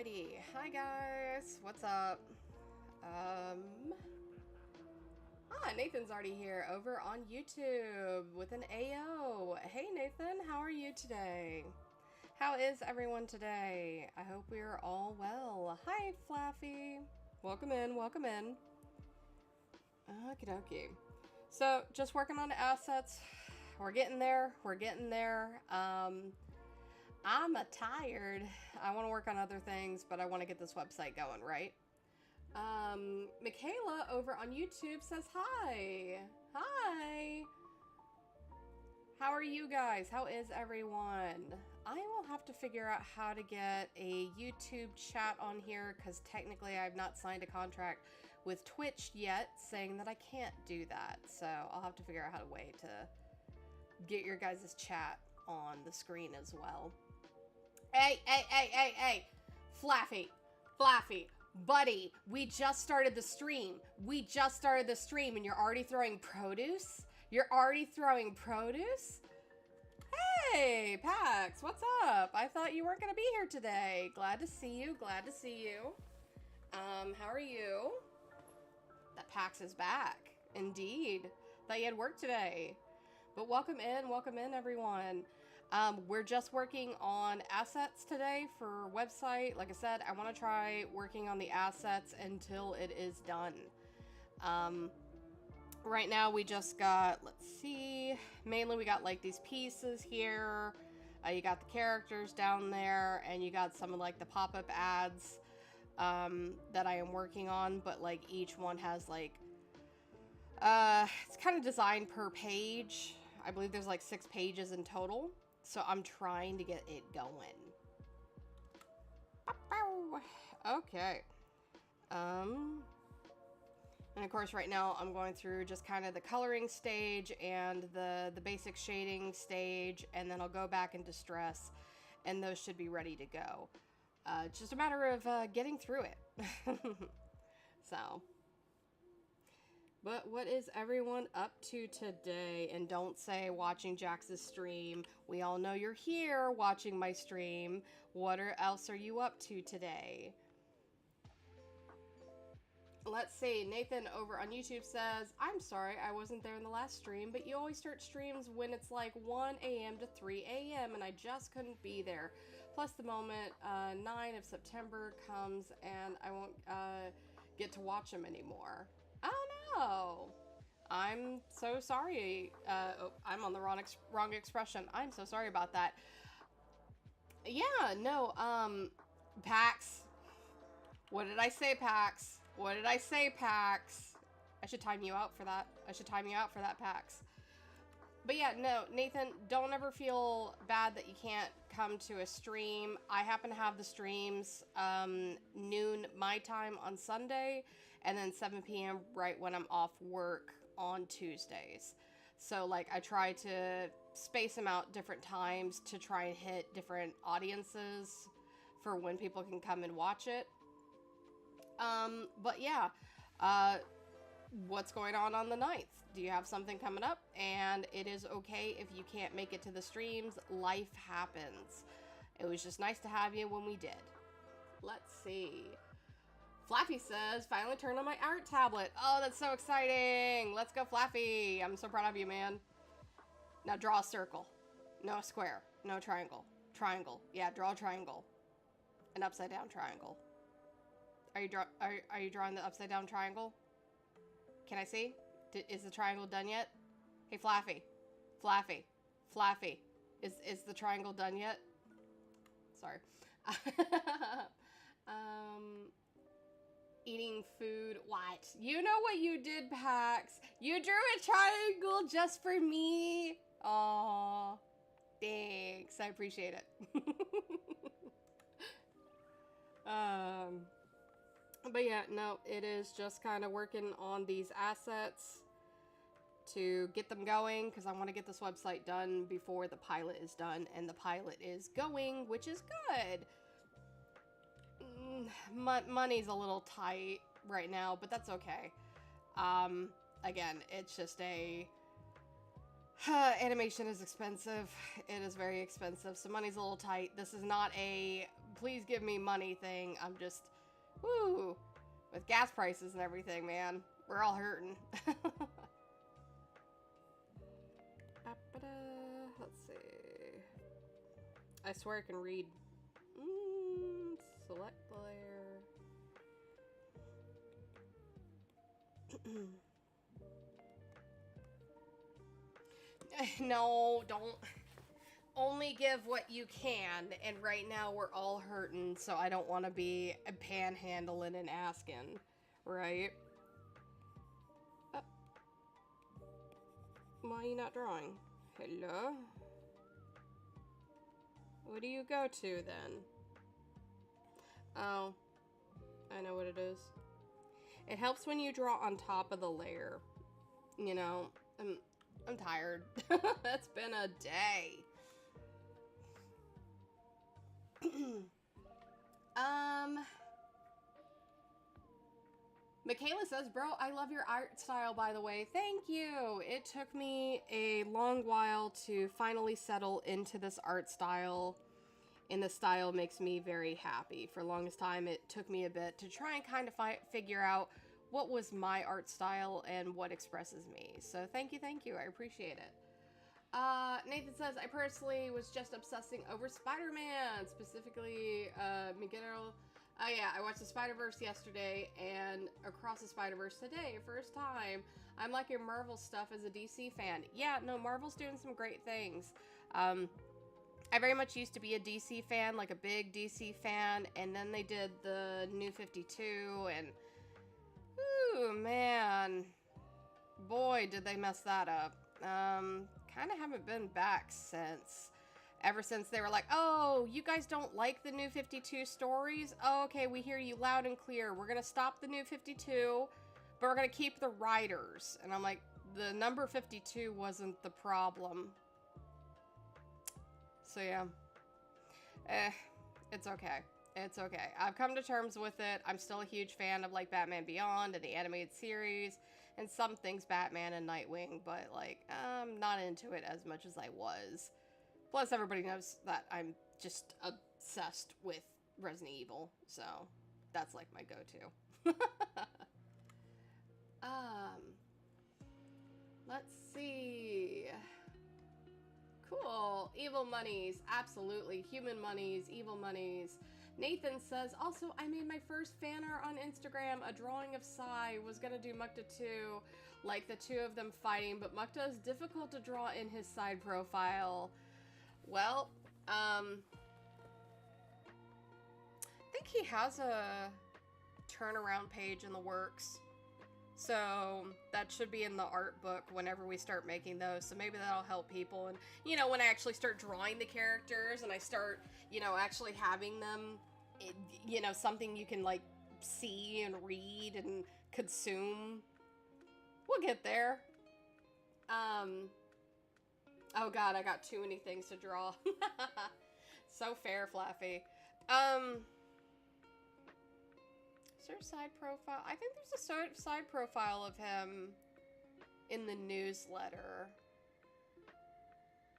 Alrighty, hi guys, what's up? Nathan's already here over on YouTube with an AO. Hey Nathan, how are you today? How is everyone today? I hope we are all well. Hi Flaffy, welcome in, welcome in. Okie dokie. So just working on the assets. We're getting there, we're getting there. I'm tired. I want to work on other things, but I want to get this website going, right? Michaela over on YouTube says hi. Hi. How are you guys? How is everyone? I will have to figure out how to get a YouTube chat on here because technically I've not signed a contract with Twitch yet saying that I can't do that. So I'll have to figure out how to way to get your guys' chat on the screen as well. Hey, Flaffy, buddy, we just started the stream. And you're already throwing produce? Hey, Pax, what's up? I thought you weren't going to be here today. Glad to see you. How are you? That Pax is back. Indeed. Thought you had work today. But welcome in, everyone. We're just working on assets today for website. Like I said, I want to try working on the assets until it is done. Right now we just got, let's see, mainly we got like these pieces here. You got the characters down there, and you got some of like the pop-up ads that I am working on, but like each one has like, it's kind of designed per page. I believe there's like 6 pages in total. So I'm trying to get it going. Okay. And of course right now I'm going through just kind of the coloring stage and the basic shading stage, and then I'll go back into stress, and those should be ready to go. It's just a matter of getting through it. So. But what is everyone up to today? And don't say watching Jax's stream. We all know you're here watching my stream. What else are you up to today? Let's see. Nathan over on YouTube says, I'm sorry I wasn't there in the last stream, but you always start streams when it's like 1 a.m. to 3 a.m. and I just couldn't be there. Plus the moment 9 of September comes and I won't get to watch them anymore. Oh no! I'm so sorry. Oh, I'm on the wrong expression. I'm so sorry about that. Yeah, no, Pax. What did I say, Pax? I should time you out for that. Pax. But yeah, no, Nathan, don't ever feel bad that you can't come to a stream. I happen to have the streams noon my time on Sunday, and then 7 p.m. right when I'm off work on Tuesdays. So like I try to space them out different times to try and hit different audiences for when people can come and watch it. But yeah, what's going on the 9th? Do you have something coming up? And it is okay if you can't make it to the streams. Life happens. It was just nice to have you when we did. Let's see. Flaffy says, finally turned on my art tablet. Oh, that's so exciting. Let's go, Flaffy. I'm so proud of you, man. Now draw a circle. No square. No triangle. Triangle. Yeah, draw a triangle. An upside down triangle. Are you drawing the upside down triangle? Can I see? Is the triangle done yet? Hey, Flaffy. Is the triangle done yet? Sorry. Eating food. What? You know what you did, Pax? You drew a triangle just for me. Aw. Thanks. I appreciate it. But yeah, no, it is just kind of working on these assets to get them going, because I want to get this website done before the pilot is done, and the pilot is going, which is good. Money's a little tight right now, but that's okay. Again, it's just Animation is expensive. It is very expensive, so money's a little tight. This is not a please give me money thing. I'm just, woo, with gas prices and everything, man. We're all hurting. Let's see. I swear I can read. Select layer. No, don't. Only give what you can, and right now we're all hurting, so I don't want to be panhandling and asking, right? Why are you not drawing? Hello? What do you go to, then? Oh, I know what it is. It helps when you draw on top of the layer. You know, I'm tired. It's been a day. Michaela says, bro, I love your art style, by the way. Thank you. It took me a long while to finally settle into this art style, and the style makes me very happy. For the longest time, it took me a bit to try and kind of figure out what was my art style and what expresses me. So thank you, I appreciate it. Nathan says, I personally was just obsessing over Spider-Man, specifically, Miguel. Oh yeah, I watched the Spider-Verse yesterday and Across the Spider-Verse today, first time. I'm liking Marvel stuff as a DC fan. Yeah, no, Marvel's doing some great things. I very much used to be a DC fan, like a big DC fan, and then they did the New 52, and ooh, man, boy, did they mess that up. Kind of haven't been back since. Ever since they were like, oh, you guys don't like the New 52 stories? Oh, okay, we hear you loud and clear. We're going to stop the New 52, but we're going to keep the writers. And I'm like, the number 52 wasn't the problem. So, yeah. It's okay. It's okay. I've come to terms with it. I'm still a huge fan of, like, Batman Beyond and the animated series and some things Batman and Nightwing, but, like, I'm not into it as much as I was. Plus, everybody knows that I'm just obsessed with Resident Evil, so that's like my go-to. Let's see. Cool. Evil monies. Absolutely. Human monies, evil monies. Nathan says, also, I made my first fan art on Instagram. A drawing of Sai. Was gonna do Mukta 2, like the two of them fighting, but Mukta is difficult to draw in his side profile. Well, I think he has a turnaround page in the works. So that should be in the art book whenever we start making those. So maybe that'll help people. And, you know, when I actually start drawing the characters and I start, you know, actually having them, you know, something you can, like, see and read and consume. We'll get there. Oh god, I got too many things to draw. So fair, Flaffy. Is there a side profile? I think there's a side profile of him in the newsletter.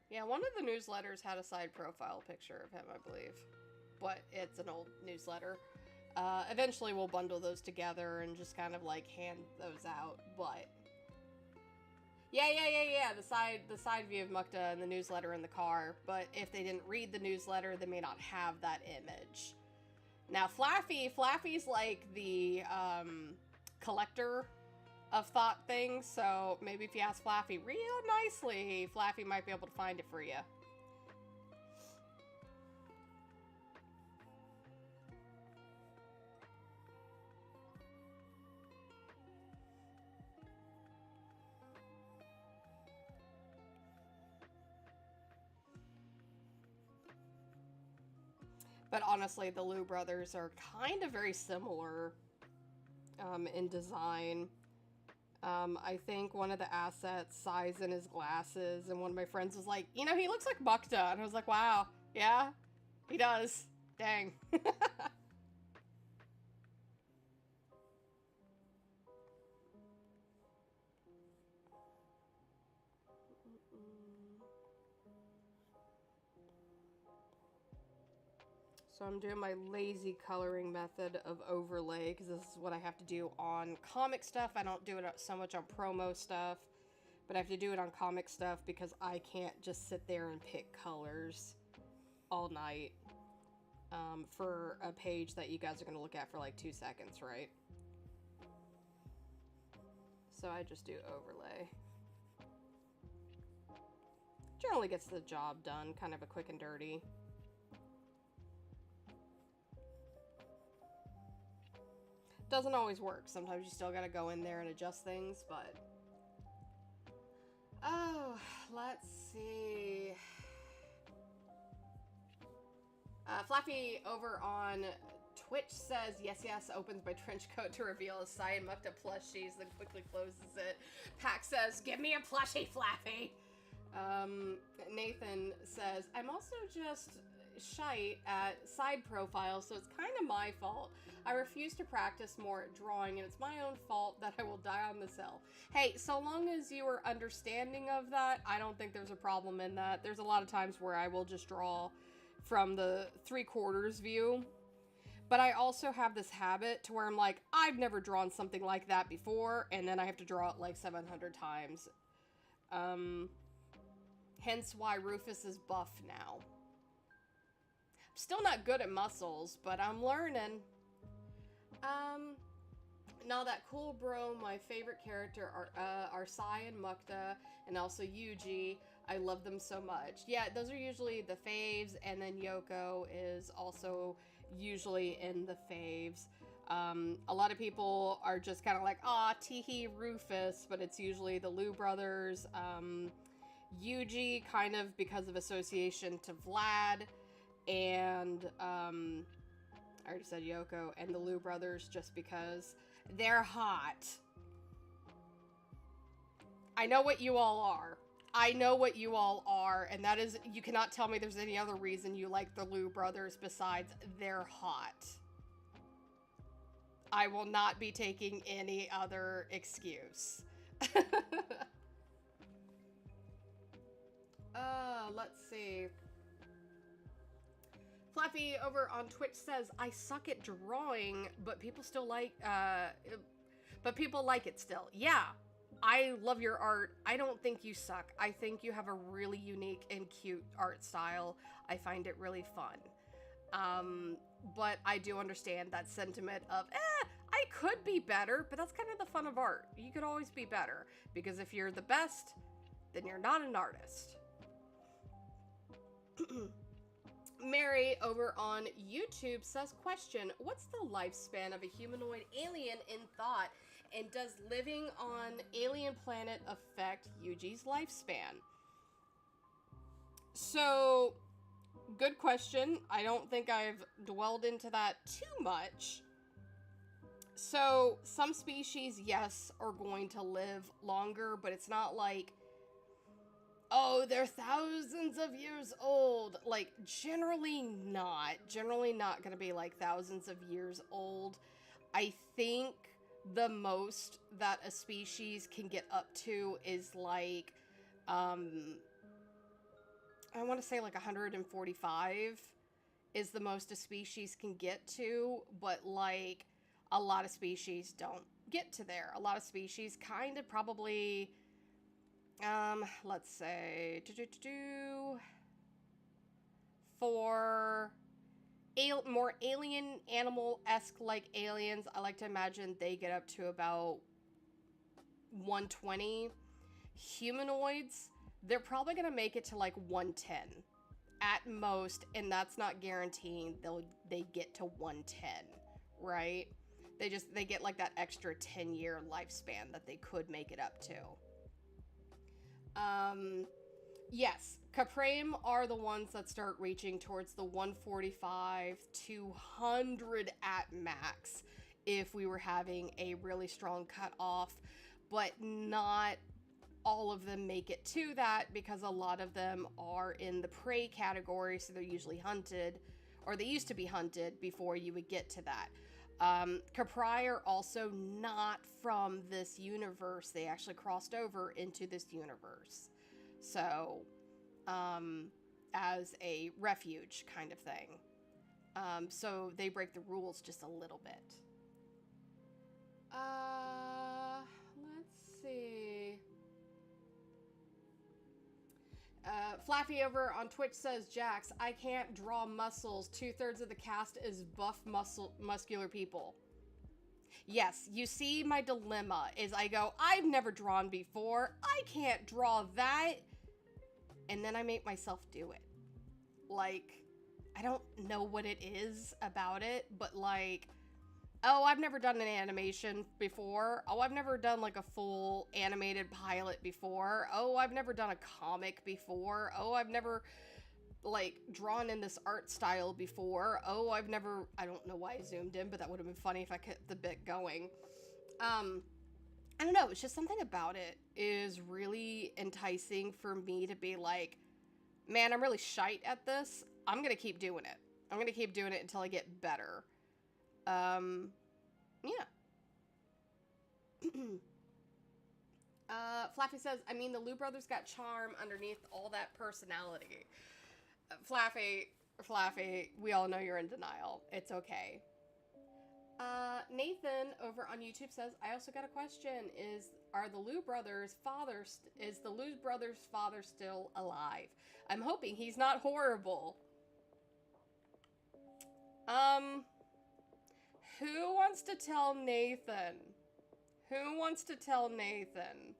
Yeah, one of the newsletters had a side profile picture of him, I believe. But it's an old newsletter. Eventually we'll bundle those together and just kind of like hand those out, but... Yeah. The side view of Mukta in the newsletter in the car, but if they didn't read the newsletter, they may not have that image. Now, Flaffy's like the collector of thought things, so maybe if you ask Flaffy real nicely, Flaffy might be able to find it for you. But honestly, the Liu brothers are kind of very similar in design. I think one of the assets, size in his glasses, and one of my friends was like, you know, he looks like Mukta. And I was like, wow, yeah, he does. Dang. So I'm doing my lazy coloring method of overlay because this is what I have to do on comic stuff. I don't do it so much on promo stuff, but I have to do it on comic stuff because I can't just sit there and pick colors all night for a page that you guys are going to look at for like 2 seconds, right? So I just do overlay. Generally gets the job done, kind of a quick and dirty. Doesn't always work. Sometimes you still gotta go in there and adjust things, but... Oh, let's see. Flappy over on Twitch says, yes, opens my trench coat to reveal a Sai and Mukta plushies, then quickly closes it. Pack says, give me a plushie, Flappy! Nathan says, I'm also just shite at side profiles, so it's kind of my fault. I refuse to practice more at drawing, and it's my own fault that I will die on the cell. Hey, so long as you are understanding of that, I don't think there's a problem in that. There's a lot of times where I will just draw from the 3/4 view, but I also have this habit to where I'm like, I've never drawn something like that before, and then I have to draw it like 700 times. Hence why Rufus is buff now. I'm still not good at muscles, but I'm learning. Now that cool bro, my favorite character are Sai and Mukta, and also Yuji. I love them so much. Yeah, those are usually the faves, and then Yoko is also usually in the faves. A lot of people are just kind of like, ah, teehee Rufus, but it's usually the Liu brothers. Yuji, kind of because of association to Vlad, and I already said Yoko, and the Liu brothers just because they're hot. I know what you all are. I know what you all are, and that is, you cannot tell me there's any other reason you like the Liu brothers besides they're hot. I will not be taking any other excuse. Let's see. Flappy over on Twitch says, I suck at drawing, but people still like, but people like it still. Yeah, I love your art. I don't think you suck. I think you have a really unique and cute art style. I find it really fun. But I do understand that sentiment of, I could be better, but that's kind of the fun of art. You could always be better, because if you're the best, then you're not an artist. Mary over on YouTube says, question, what's the lifespan of a humanoid alien in thought, and does living on alien planet affect Yuji's lifespan? So, good question. I don't think I've dwelled into that too much. So, some species, yes, are going to live longer, but it's not like, oh, they're thousands of years old. Like, generally not. Generally not going to be, like, thousands of years old. I think the most that a species can get up to is, like, I want to say, like, 145 is the most a species can get to. But, like, a lot of species don't get to there. A lot of species kind of probably... let's say, for more alien animal-esque like aliens, I like to imagine they get up to about 120. Humanoids, they're probably gonna make it to like 110 at most, and that's not guaranteeing they get to 110, right? They get like that extra 10-year lifespan that they could make it up to. Yes, Caprame are the ones that start reaching towards the 145, 200 at max if we were having a really strong cutoff, but not all of them make it to that because a lot of them are in the prey category, so they're usually hunted, or they used to be hunted before you would get to that. Capri are also not from this universe. They actually crossed over into this universe. So, as a refuge kind of thing. So they break the rules just a little bit. Let's see. Flaffy over on Twitch says, Jax, I can't draw muscles. 2/3 of the cast is buff muscular people. Yes, you see my dilemma is I go, I've never drawn before. I can't draw that. And then I make myself do it. Like, I don't know what it is about it, but like, oh, I've never done an animation before. Oh, I've never done like a full animated pilot before. Oh, I've never done a comic before. Oh, I've never like drawn in this art style before. Oh, I don't know why I zoomed in, but that would have been funny if I kept the bit going. I don't know, it's just something about it is really enticing for me to be like, man, I'm really shite at this. I'm gonna keep doing it. I'm gonna keep doing it until I get better. Yeah. Flaffy says, I mean, the Lou brothers got charm underneath all that personality. Flaffy, we all know you're in denial. It's okay. Nathan over on YouTube says, I also got a question. Is the Lou brothers' father still alive? I'm hoping he's not horrible. Who wants to tell Nathan? Who wants to tell Nathan?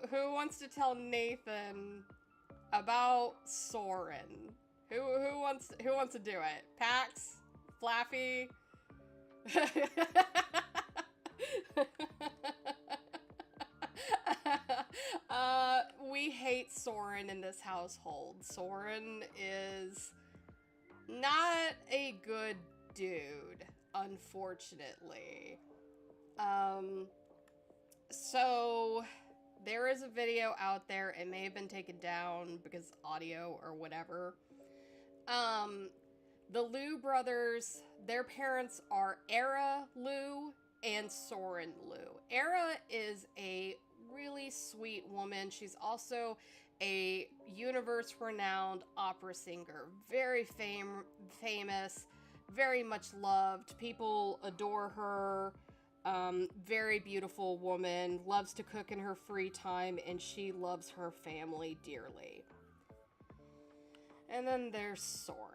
Who wants to tell Nathan about Soren? Who wants to do it? Pax? Flaffy? We hate Soren in this household. Soren is not a good dude, unfortunately. So there is a video out there. It may have been taken down because audio or whatever. The Lou brothers, their parents are Era Lou and Soren Lou. Era is a really sweet woman. She's also a universe-renowned opera singer. Very famous, very much loved. People adore her. Very beautiful woman. Loves to cook in her free time, and she loves her family dearly. And then there's Soren.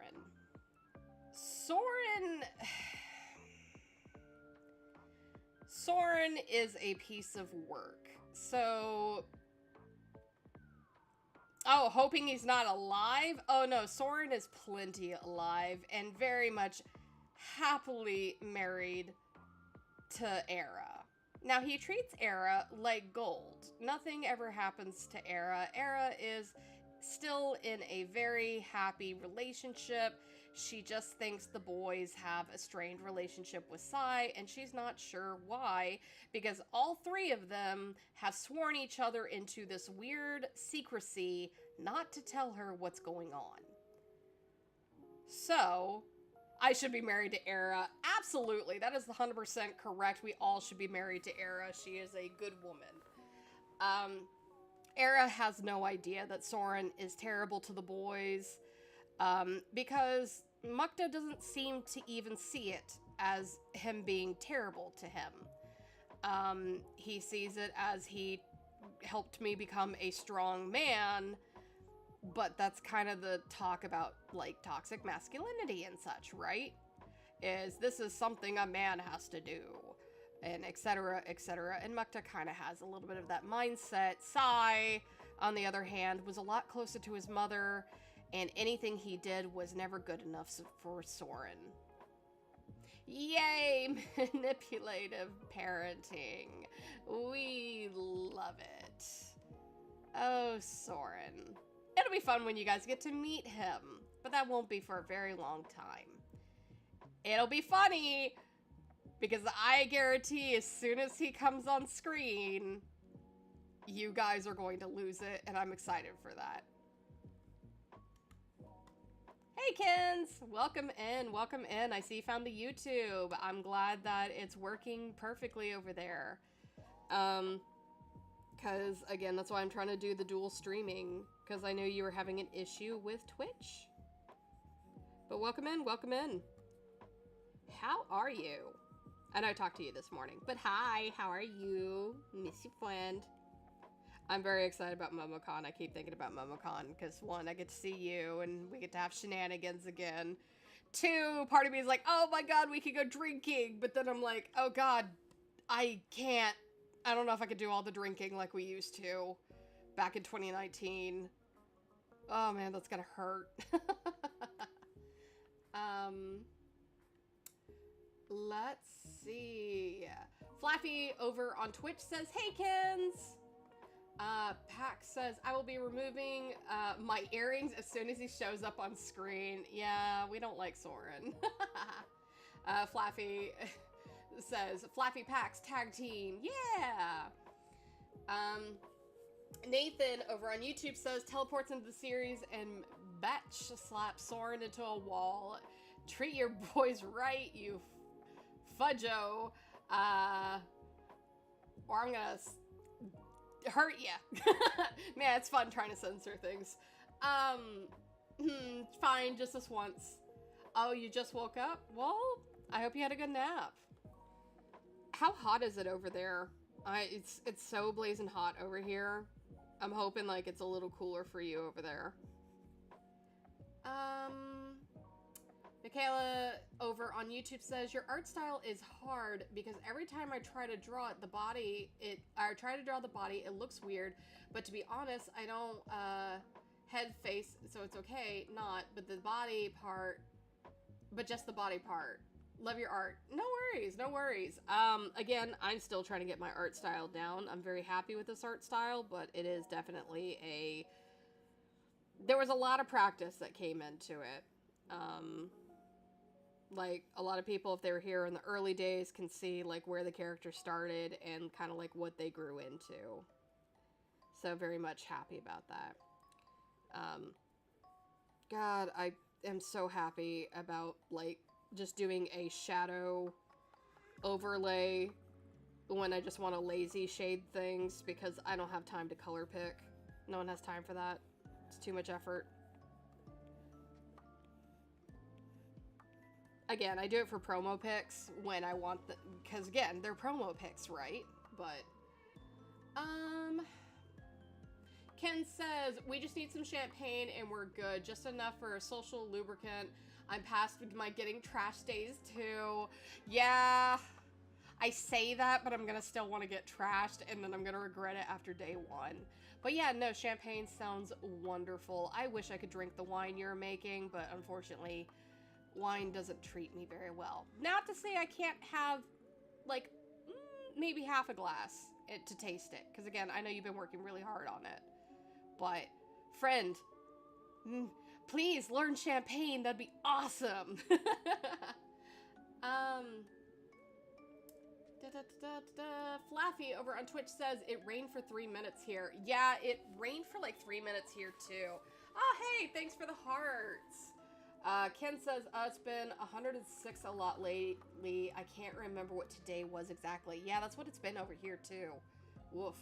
Soren is a piece of work. So, oh, hoping he's not alive? Oh no, Soren is plenty alive and very much happily married to Era. Now, he treats Era like gold. Nothing ever happens to Era. Era is still in a very happy relationship. She just thinks the boys have a strained relationship with Sai, and she's not sure why, because all three of them have sworn each other into this weird secrecy not to tell her what's going on. So, I should be married to Era. Absolutely, that is 100% correct. We all should be married to Era. She is a good woman. Era has no idea that Soren is terrible to the boys, because Mukta doesn't seem to even see it as him being terrible to him. He sees it as he helped me become a strong man, but that's kind of the talk about, like, toxic masculinity and such, right? This is something a man has to do, and etc., etc. And Mukta kind of has a little bit of that mindset. Sai, on the other hand, was a lot closer to his mother, and anything he did was never good enough for Soren. Yay, manipulative parenting. We love it. Oh, Soren. It'll be fun when you guys get to meet him, but that won't be for a very long time. It'll be funny, because I guarantee as soon as he comes on screen, you guys are going to lose it, and I'm excited for that. Hey, Kens! Welcome in. I see you found the YouTube. I'm glad that it's working perfectly over there. Because, again, that's why I'm trying to do the dual streaming, because I knew you were having an issue with Twitch. But welcome in, welcome in. How are you? I know I talked to you this morning, but hi, how are you? Miss you, friend. I'm very excited about MomoCon. I keep thinking about MomoCon because, one, I get to see you and we get to have shenanigans again. Two, part of me is like, oh my god, we could go drinking. But then I'm like, oh god, I can't. I don't know if I could do all the drinking like we used to back in 2019. Oh man, that's gonna hurt. Let's see. Flaffy over on Twitch says, hey Kens! Pax says, I will be removing my earrings as soon as he shows up on screen. Yeah, we don't like Soren. Flaffy says, Flaffy Pax tag team. Yeah! Nathan over on YouTube says, teleports into the series and batch slaps Soren into a wall. Treat your boys right, you fudjo. Or I'm gonna hurt ya. Man, it's fun trying to censor things. Fine, just this once. Oh, you just woke up? Well, I hope you had a good nap. How hot is it over there? It's so blazing hot over here. I'm hoping like it's a little cooler for you over there. Michaela over on YouTube says, your art style is hard because every time I try to draw the body, it looks weird. But to be honest, I don't head face, so it's okay, but the body part, but just the body part. Love your art. No worries, no worries. Again, I'm still trying to get my art style down. I'm very happy with this art style, but it is definitely there was a lot of practice that came into it. Like, a lot of people, if they were here in the early days, can see, like, where the character started and kind of, like, what they grew into. So, very much happy about that. God, I am so happy about, like, just doing a shadow overlay when I just want to lazy shade things because I don't have time to color pick. No one has time for that. It's too much effort. Again, I do it for promo picks when I want because again, they're promo picks, right? But, Ken says, we just need some champagne and we're good. Just enough for a social lubricant. I'm past my getting trash days too. Yeah, I say that, but I'm gonna still want to get trashed and then I'm gonna regret it after day one. But yeah, no, champagne sounds wonderful. I wish I could drink the wine you're making, but unfortunately, wine doesn't treat me very well. Not to say I can't have, like, maybe half a glass to taste it. Because, again, I know you've been working really hard on it. But, friend, please learn champagne. That'd be awesome. Flaffy over on Twitch says, it rained for 3 minutes here. Yeah, it rained for, like, 3 minutes here, too. Oh, hey, thanks for the hearts. Ken says, it's been 106 a lot lately. I can't remember what today was exactly. Yeah, that's what it's been over here, too. Woof.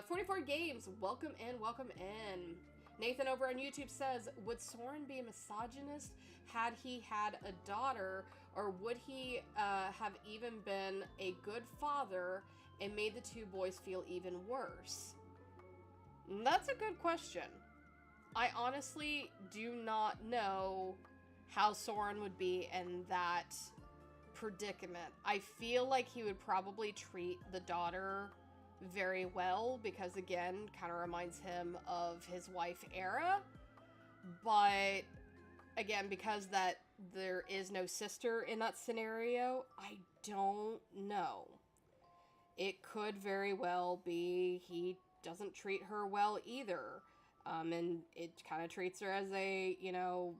44 games. Welcome in, welcome in. Nathan over on YouTube says, would Soren be a misogynist had he had a daughter, or would he have even been a good father and made the two boys feel even worse? That's a good question. I honestly do not know how Soren would be in that predicament. I feel like he would probably treat the daughter very well because, again, kind of reminds him of his wife, Era. But, again, because that there is no sister in that scenario, I don't know. It could very well be he doesn't treat her well either. And it kind of treats her as a, you know,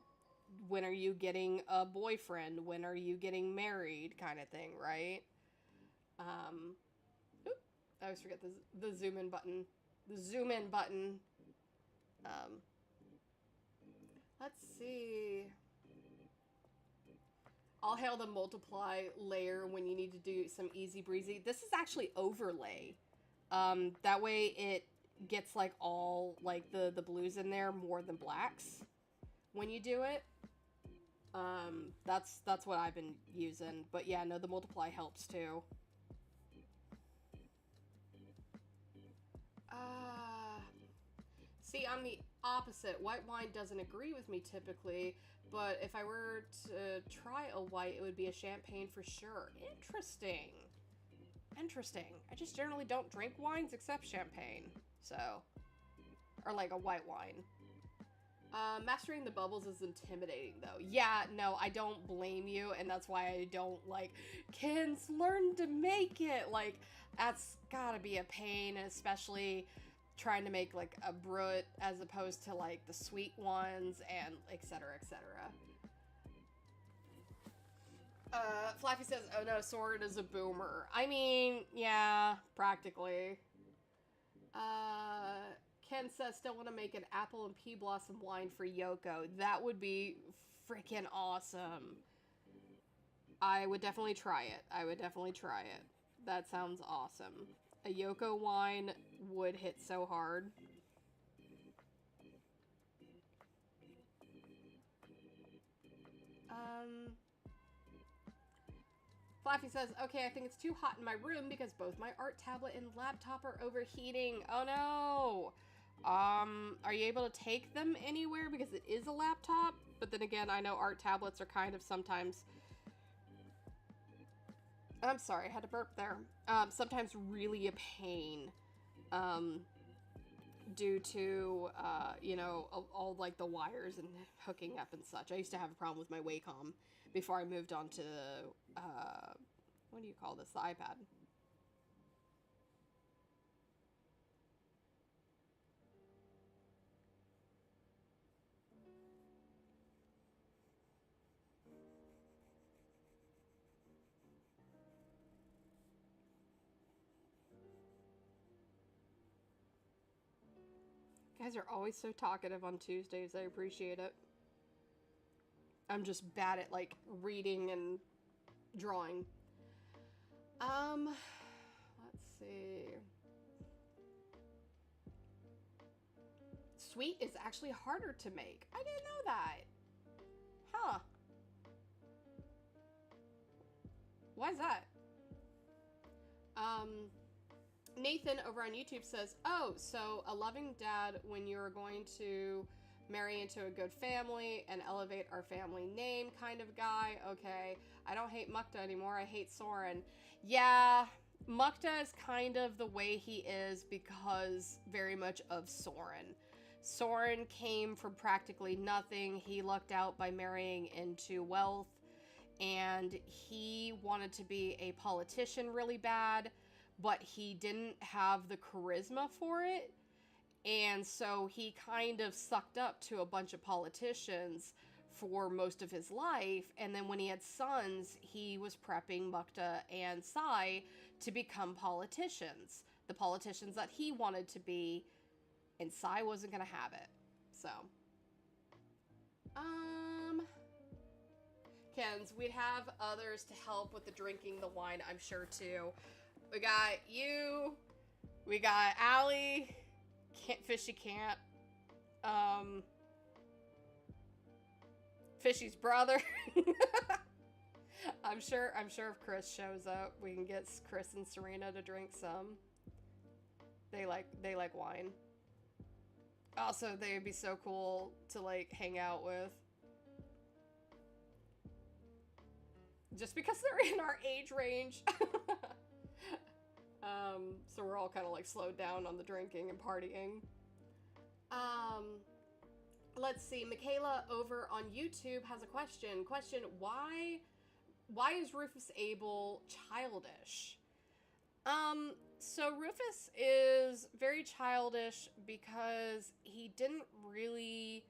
when are you getting a boyfriend? When are you getting married? Kind of thing, right? I always forget the zoom in button. The zoom in button. Let's see. All hail the multiply layer when you need to do some easy breezy. This is actually overlay. That way it gets like all like the blues in there more than blacks when you do it. That's what I've been using. But yeah, no, the multiply helps too. Uh, See, I'm the opposite. White wine doesn't agree with me typically, but if I were to try a white, it would be a champagne for sure. Interesting. Interesting. I just generally don't drink wines except champagne. So, or like a white wine. Mastering the bubbles is intimidating though. Yeah, no, I don't blame you, and that's why I don't like kids learn to make it. Like, that's gotta be a pain, and especially trying to make like a brut as opposed to like the sweet ones and etc. etc. Flaffy says, "Oh no, Soren is a boomer." I mean, yeah, practically. Uh, Ken says, "Still want to make an apple and pea blossom wine for Yoko." That would be freaking awesome. I would definitely try it. I would definitely try it. That sounds awesome. A Yoko wine would hit so hard. Um, Flaffy says, "Okay, I think it's too hot in my room because both my art tablet and laptop are overheating." Oh no! Are you able to take them anywhere? Because it is a laptop, but then again, I know art tablets are kind of sometimes... I'm sorry, I had to burp there. Sometimes really a pain, um, due to, all like the wires and hooking up and such. I used to have a problem with my Wacom before I moved on to, what do you call this? The iPad. You guys are always so talkative on Tuesdays. I appreciate it. I'm just bad at, like, reading and drawing. Let's see. Sweet is actually harder to make. I didn't know that. Huh. Why is that? Um, Nathan over on YouTube says, "Oh, so a loving dad when you're going to marry into a good family and elevate our family name kind of guy. Okay, I don't hate Mukta anymore. I hate Soren." Yeah, Mukta is kind of the way he is because very much of Soren. Soren came from practically nothing. He lucked out by marrying into wealth, and he wanted to be a politician really bad, but he didn't have the charisma for it. And so he kind of sucked up to a bunch of politicians for most of his life. And then when he had sons, he was prepping Mukta and Sai to become politicians. The politicians that he wanted to be, and Sai wasn't going to have it. So, Kens, we'd have others to help with the drinking the wine, I'm sure, too. We got you. We got Allie. Fishy can't. Fishy's brother. I'm sure if Chris shows up, we can get Chris and Serena to drink some. They like wine. Also, they would be so cool to like hang out with. Just because they're in our age range. So we're all kind of like slowed down on the drinking and partying. Let's see. Michaela over on YouTube has a question. Why is Rufus Abel childish? So Rufus is very childish because he didn't really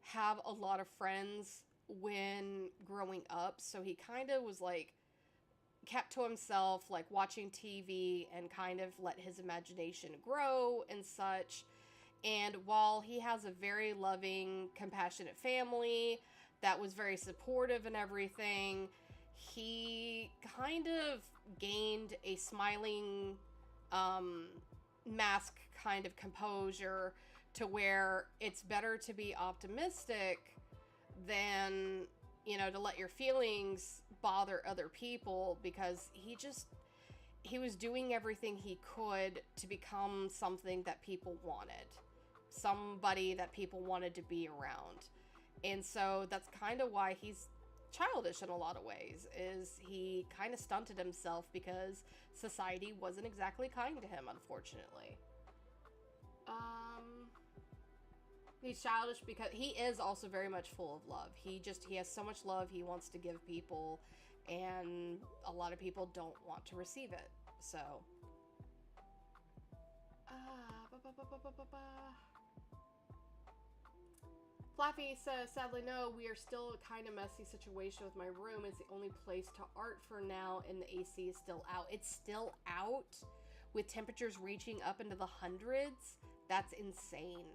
have a lot of friends when growing up, so he kind of was like kept to himself, like watching TV, and kind of let his imagination grow and such. And while he has a very loving, compassionate family that was very supportive and everything, he kind of gained a smiling mask kind of composure to where it's better to be optimistic than you know, to let your feelings bother other people, because he was doing everything he could to become something that people wanted. Somebody that people wanted to be around. And so that's kind of why he's childish in a lot of ways, is he kind of stunted himself because society wasn't exactly kind to him, unfortunately. He's childish because he is also very much full of love. He has so much love he wants to give people, and a lot of people don't want to receive it. So, Flaffy says, sadly, no, we are still a kind of messy situation with my room. It's the only place to art for now, and the AC is still out. It's still out with temperatures reaching up into the hundreds? That's insane.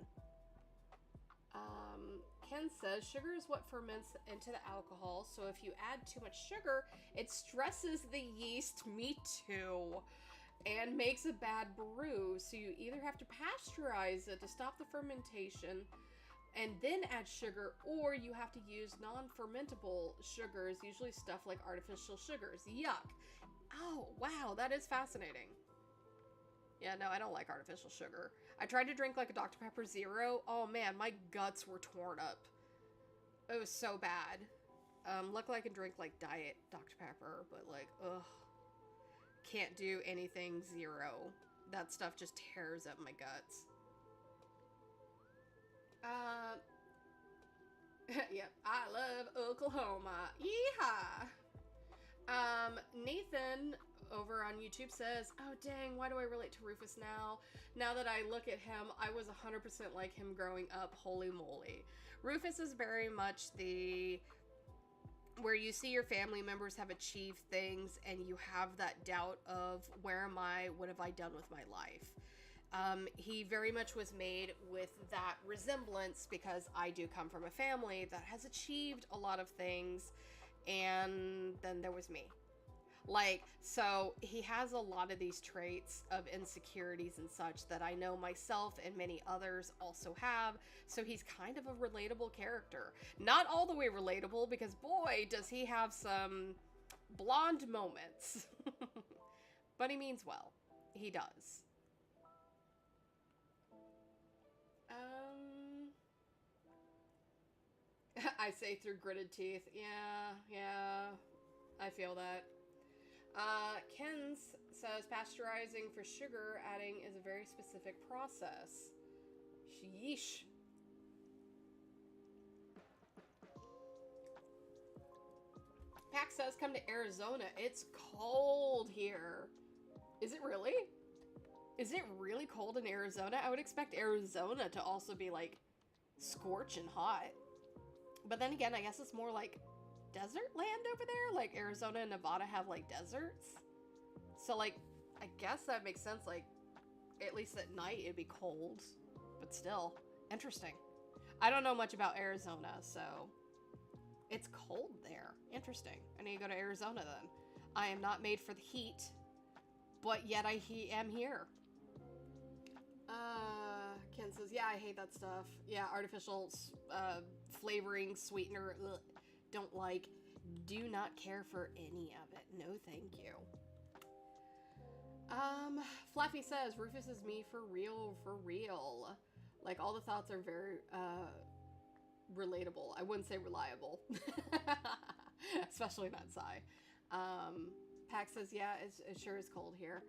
Ken says, sugar is what ferments into the alcohol, so if you add too much sugar, it stresses the yeast, me too, and makes a bad brew. So you either have to pasteurize it to stop the fermentation and then add sugar, or you have to use non-fermentable sugars, usually stuff like artificial sugars. Yuck. Oh, wow, that is fascinating. Yeah, no, I don't like artificial sugar. I tried to drink like a Dr. Pepper Zero. Oh man, my guts were torn up. It was so bad. Luckily I can drink like diet Dr. Pepper, but like, ugh. Can't do anything zero. That stuff just tears up my guts. Yep, I love Oklahoma. Yeehaw! Nathan over on YouTube says, oh dang, why do I relate to Rufus now? Now that I look at him, I was 100% like him growing up, holy moly. Rufus is very much where you see your family members have achieved things and you have that doubt of, where am I? What have I done with my life? He very much was made with that resemblance because I do come from a family that has achieved a lot of things, and then there was me. Like, so he has a lot of these traits of insecurities and such that I know myself and many others also have, so he's kind of a relatable character. Not all the way relatable, because boy, does he have some blonde moments. But he means well. He does. I say through gritted teeth. Yeah, I feel that. Ken's says pasteurizing for sugar adding is a very specific process. Sheesh. Pax says come to Arizona. It's cold here. Is it really? Is it really cold in Arizona? I would expect Arizona to also be like scorching hot. But then again, I guess it's more like desert land over there. Like Arizona and Nevada have like deserts. So like, I guess that makes sense. Like, at least at night it'd be cold. But still, interesting. I don't know much about Arizona, so it's cold there. Interesting. I need to go to Arizona then. I am not made for the heat, but yet I am here. Ken says, yeah, I hate that stuff. Yeah, artificial flavoring, sweetener, ugh, don't like. Do not care for any of it. No, thank you. Flaffy says, Rufus is me for real, for real. Like, all the thoughts are very, relatable. I wouldn't say reliable. Especially not Psy. Pax says, yeah, it sure is cold here.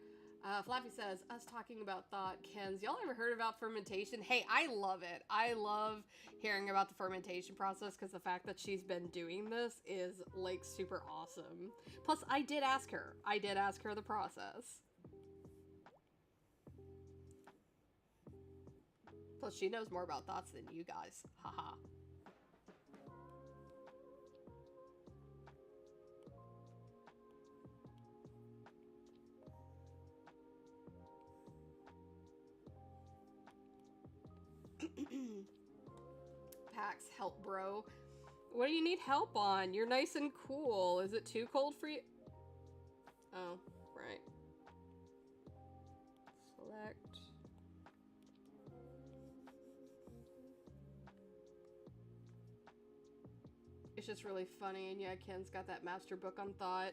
Flaffy says, us talking about thought, Ken's, y'all ever heard about fermentation? Hey, I love it. I love hearing about the fermentation process, because the fact that she's been doing this is, like, super awesome. Plus, I did ask her the process. Plus, she knows more about thoughts than you guys. Haha. Pax, help, bro. What do you need help on? You're nice and cool. Is it too cold for you? Oh, right. Select. It's just really funny, and yeah, Ken's got that master book on thought.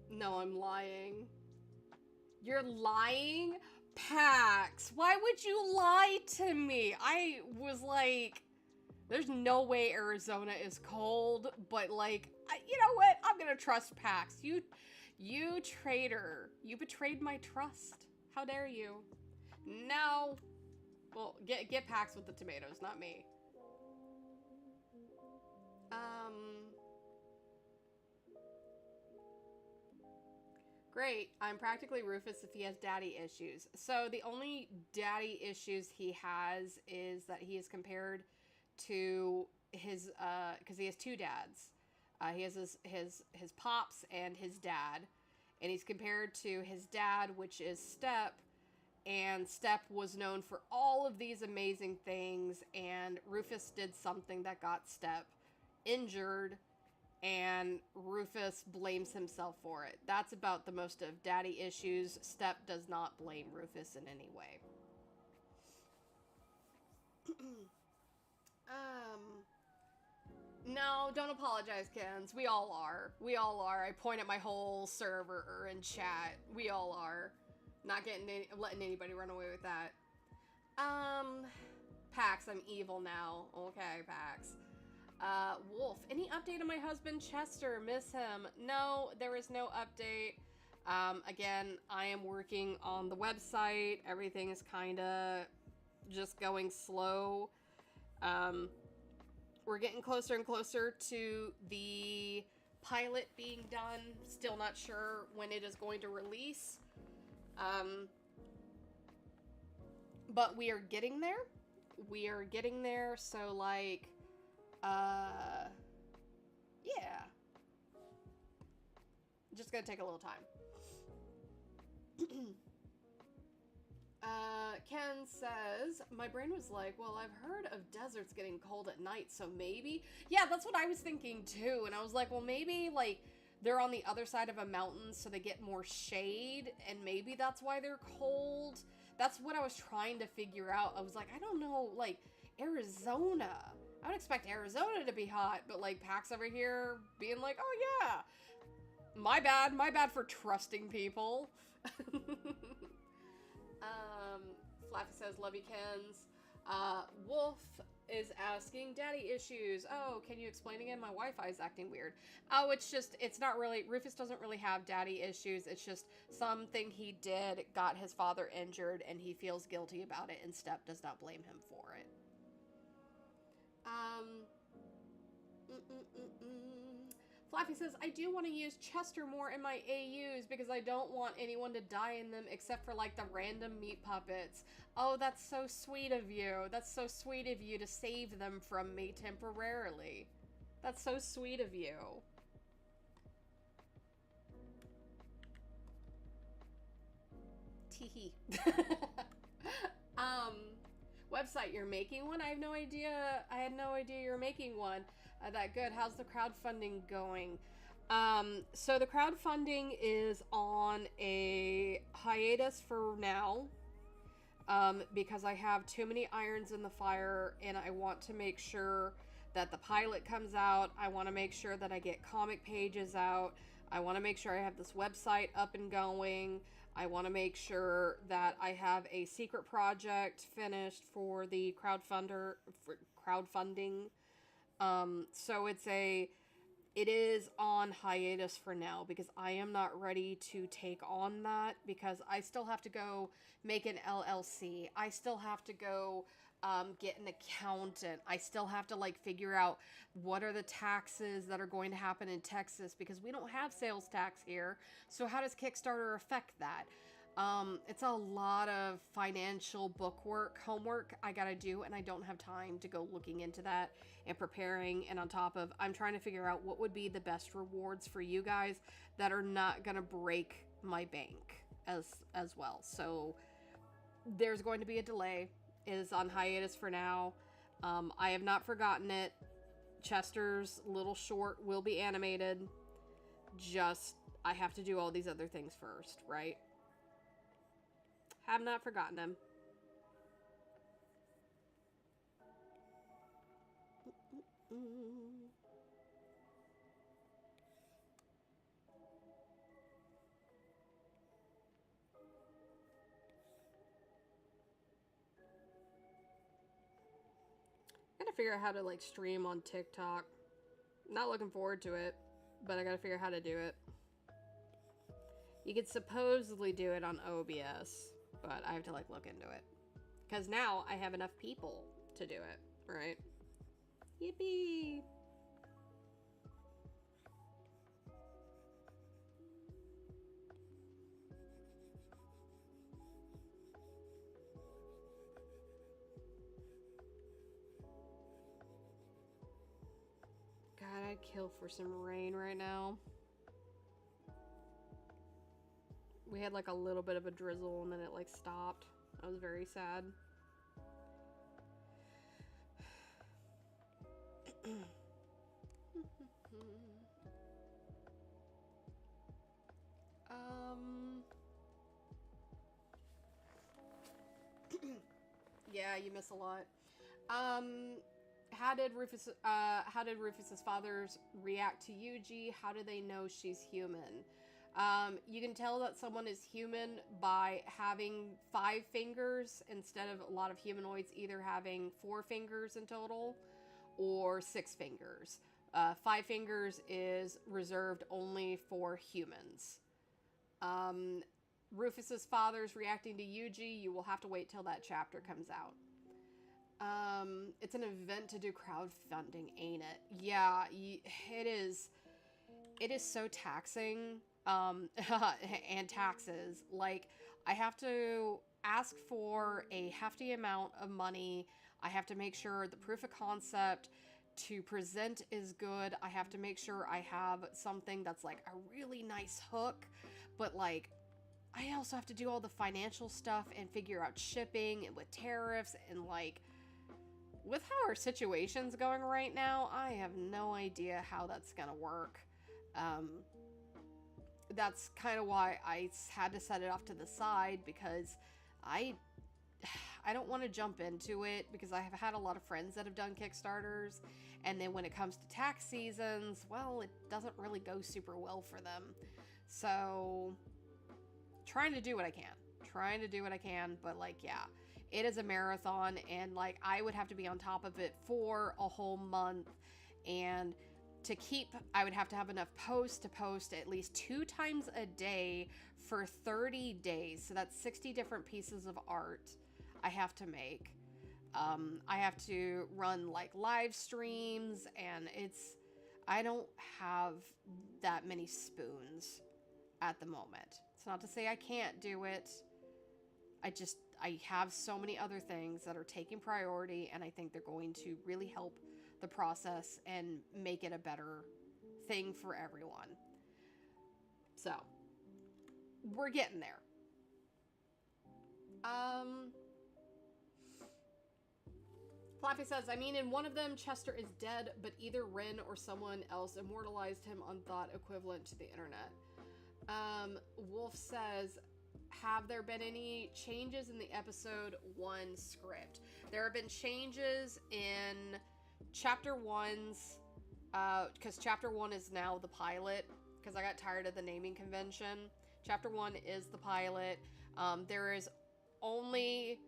No, I'm lying. You're lying? Pax, why would you lie to me? I was like, there's no way Arizona is cold, but like, you know what? I'm gonna trust Pax. You traitor. You betrayed my trust. How dare you? No. Well, get Pax with the tomatoes, not me. Great. I'm practically Rufus if he has daddy issues. So the only daddy issues he has is that he is compared to his, because he has two dads. He has his pops and his dad. And he's compared to his dad, which is Step. And Step was known for all of these amazing things. And Rufus did something that got Step injured, and Rufus blames himself for it. That's about the most of daddy issues. Step does not blame Rufus in any way. No, don't apologize, Kens. We all are. We all are. I point at my whole server and chat. We all are. Not letting anybody run away with that. Pax, I'm evil now. Okay, Pax. Wolf, any update on my husband Chester? Miss him. No, there is no update. Again, I am working on the website. Everything is kind of just going slow. We're getting closer and closer to the pilot being done. Still not sure when it is going to release. But we are getting there. We are getting there, so like, yeah. Just gonna take a little time. Ken says, my brain was like, well, I've heard of deserts getting cold at night, so maybe? Yeah, that's what I was thinking too, and I was like, well, maybe, like, they're on the other side of a mountain, so they get more shade, and maybe that's why they're cold. That's what I was trying to figure out. I was like, I don't know, like, Arizona. I would expect Arizona to be hot, but, like, Pax over here being like, oh, yeah. My bad for trusting people. Flaffy says, love you, Kens. Wolf is asking, daddy issues. Oh, can you explain again? My Wi-Fi is acting weird. Oh, it's not really, Rufus doesn't really have daddy issues. It's just something he did got his father injured, and he feels guilty about it, and Step does not blame him for it. Flaffy says, I do want to use Chester more in my AUs because I don't want anyone to die in them except for, like, the random meat puppets. Oh, that's so sweet of you. That's so sweet of you to save them from me temporarily. That's so sweet of you. Teehee. Website, you're making one? I have no idea. I had no idea you're making one. That good. How's the crowdfunding going? So the crowdfunding is on a hiatus for now, because I have too many irons in the fire, and I want to make sure that the pilot comes out. I want to make sure that I get comic pages out. I want to make sure I have this website up and going. I want to make sure that I have a secret project finished for the crowdfunding. So it is on hiatus for now because I am not ready to take on that because I still have to go make an LLC. I still have to go get an accountant. I still have to, like, figure out what are the taxes that are going to happen in Texas because we don't have sales tax here. So how does Kickstarter affect that? It's a lot of financial homework I gotta do, and I don't have time to go looking into that and preparing. And on top of, I'm trying to figure out what would be the best rewards for you guys that are not gonna break my bank as well. So there's going to be a delay. It is on hiatus for now. I have not forgotten it. Chester's little short will be animated. Just, I have to do all these other things first, right? Have not forgotten him. Mm. I gotta figure out how to like stream on TikTok. Not looking forward to it, but I gotta figure out how to do it. You could supposedly do it on OBS, but I have to like look into it. Because now I have enough people to do it, right? Yippee! God, I'd kill for some rain right now. We had like a little bit of a drizzle and then it like stopped. I was very sad. Yeah, you miss a lot. How did Rufus's fathers react to Yuji? How do they know she's human? You can tell that someone is human by having 5 fingers instead of a lot of humanoids either having 4 fingers in total or 6 fingers. 5 fingers is reserved only for humans. Rufus's father's reacting to Yuji. You will have to wait till that chapter comes out. It's an event to do crowdfunding, ain't it? Yeah, it is. It is so taxing. And taxes. Like, I have to ask for a hefty amount of money. I have to make sure the proof of concept to present is good. I have to make sure I have something that's like a really nice hook, but like I also have to do all the financial stuff and figure out shipping and with tariffs and like with how our situation's going right now, I have no idea how that's gonna work. That's kind of why I had to set it off to the side because I don't want to jump into it because I have had a lot of friends that have done Kickstarters, and then when it comes to tax seasons, well, it doesn't really go super well for them. So, trying to do what I can, but like, yeah, it is a marathon, and like, I would have to be on top of it for a whole month, and I would have to have enough posts to post at least 2 times a day for 30 days. So that's 60 different pieces of art I have to make. I have to run like live streams, and I don't have that many spoons at the moment. It's not to say I can't do it. I have so many other things that are taking priority, and I think they're going to really help the process and make it a better thing for everyone. So, we're getting there. Flappy says, I mean, in one of them, Chester is dead, but either Ren or someone else immortalized him on thought equivalent to the internet. Wolf says, have there been any changes in the episode 1 script? There have been changes in Chapter 1's, because Chapter 1 is now the pilot, because I got tired of the naming convention. Chapter 1 is the pilot. There is only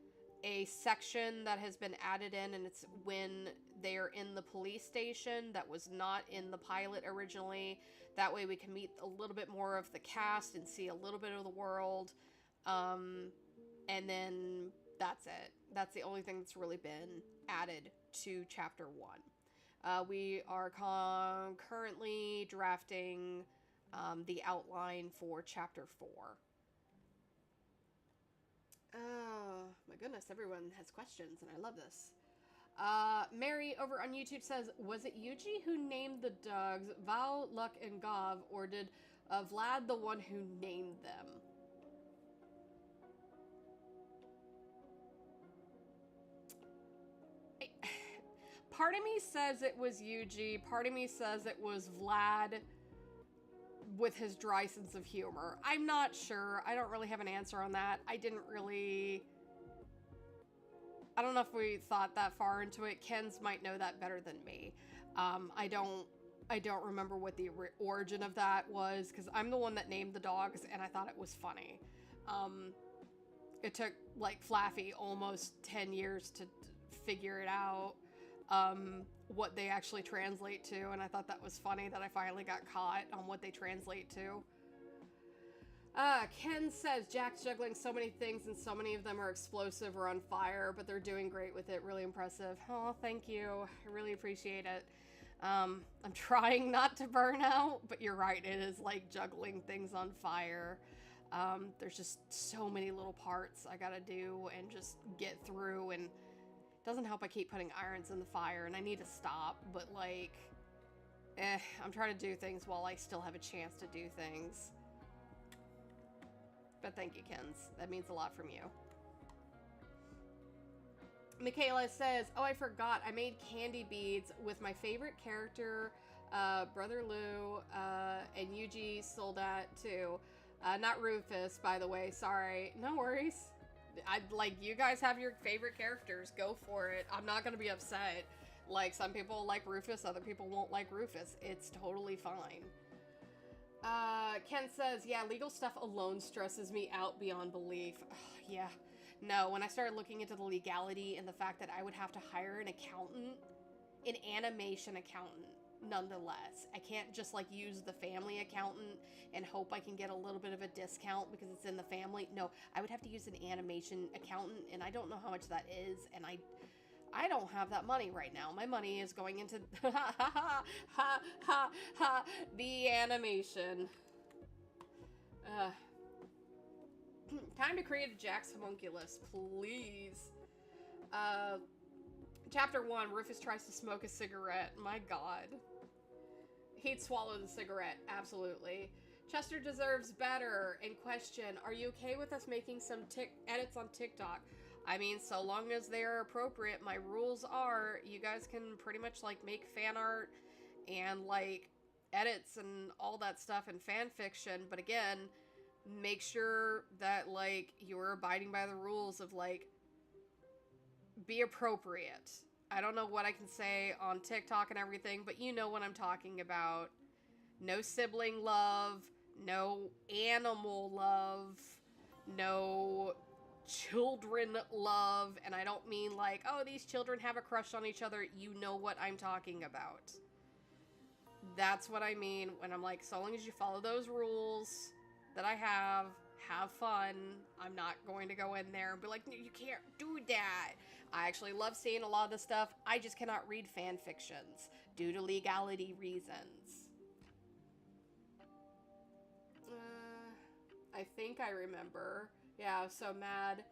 a section that has been added in, and it's when they're in the police station that was not in the pilot originally. That way we can meet a little bit more of the cast and see a little bit of the world. And then that's it. That's the only thing that's really been added to Chapter 1. We are currently drafting the outline for Chapter 4. Oh, my goodness, everyone has questions, and I love this. Mary over on YouTube says, was it Yuji who named the dogs Val, Luck, and Gav, or did Vlad the one who named them? Part of me says it was Yuji, part of me says it was Vlad with his dry sense of humor. I'm not sure. I don't really have an answer on that. I don't know if we thought that far into it. Ken's might know that better than me. I don't remember what the origin of that was, because I'm the one that named the dogs, and I thought it was funny. It took, like, Flaffy almost 10 years to figure it out, what they actually translate to, and I thought that was funny that I finally got caught on what they translate to. Ken says, Jack's juggling so many things and so many of them are explosive or on fire, but they're doing great with it. Really impressive. Oh, thank you. I really appreciate it. I'm trying not to burn out, but you're right. It is like juggling things on fire. There's just so many little parts I gotta do and just get through, and it doesn't help I keep putting irons in the fire, and I need to stop, but like, I'm trying to do things while I still have a chance to do things. But thank you, Kens. That means a lot from you. Michaela says, oh, I forgot. I made candy beads with my favorite character, Brother Lou, and Yuji Soldat, too. Not Rufus, by the way. Sorry. No worries. You guys have your favorite characters. Go for it. I'm not going to be upset. Like, some people like Rufus, other people won't like Rufus. It's totally fine. Ken says, yeah, legal stuff alone stresses me out beyond belief. Yeah. No, when I started looking into the legality and the fact that I would have to hire an accountant, an animation accountant, nonetheless. I can't just, like, use the family accountant and hope I can get a little bit of a discount because it's in the family. No, I would have to use an animation accountant, and I don't know how much that is, and I don't have that money right now. My money is going into the animation. Time to create a Jack's homunculus, please. Chapter 1, Rufus tries to smoke a cigarette. My god. He'd swallow the cigarette, absolutely. Chester deserves better. In question, are you okay with us making some edits on TikTok? I mean, so long as they are appropriate. My rules are, you guys can pretty much, like, make fan art and, like, edits and all that stuff and fan fiction, but again, make sure that, like, you're abiding by the rules of, like, be appropriate. I don't know what I can say on TikTok and everything, but you know what I'm talking about. No sibling love, no animal love, no children love, and I don't mean like, oh, these children have a crush on each other. You know what I'm talking about. That's what I mean when I'm like, so long as you follow those rules that I have fun. I'm not going to go in there and be like, no, you can't do that. I actually love seeing a lot of this stuff. I just cannot read fan fictions due to legality reasons. I think I remember. Yeah, I was so mad.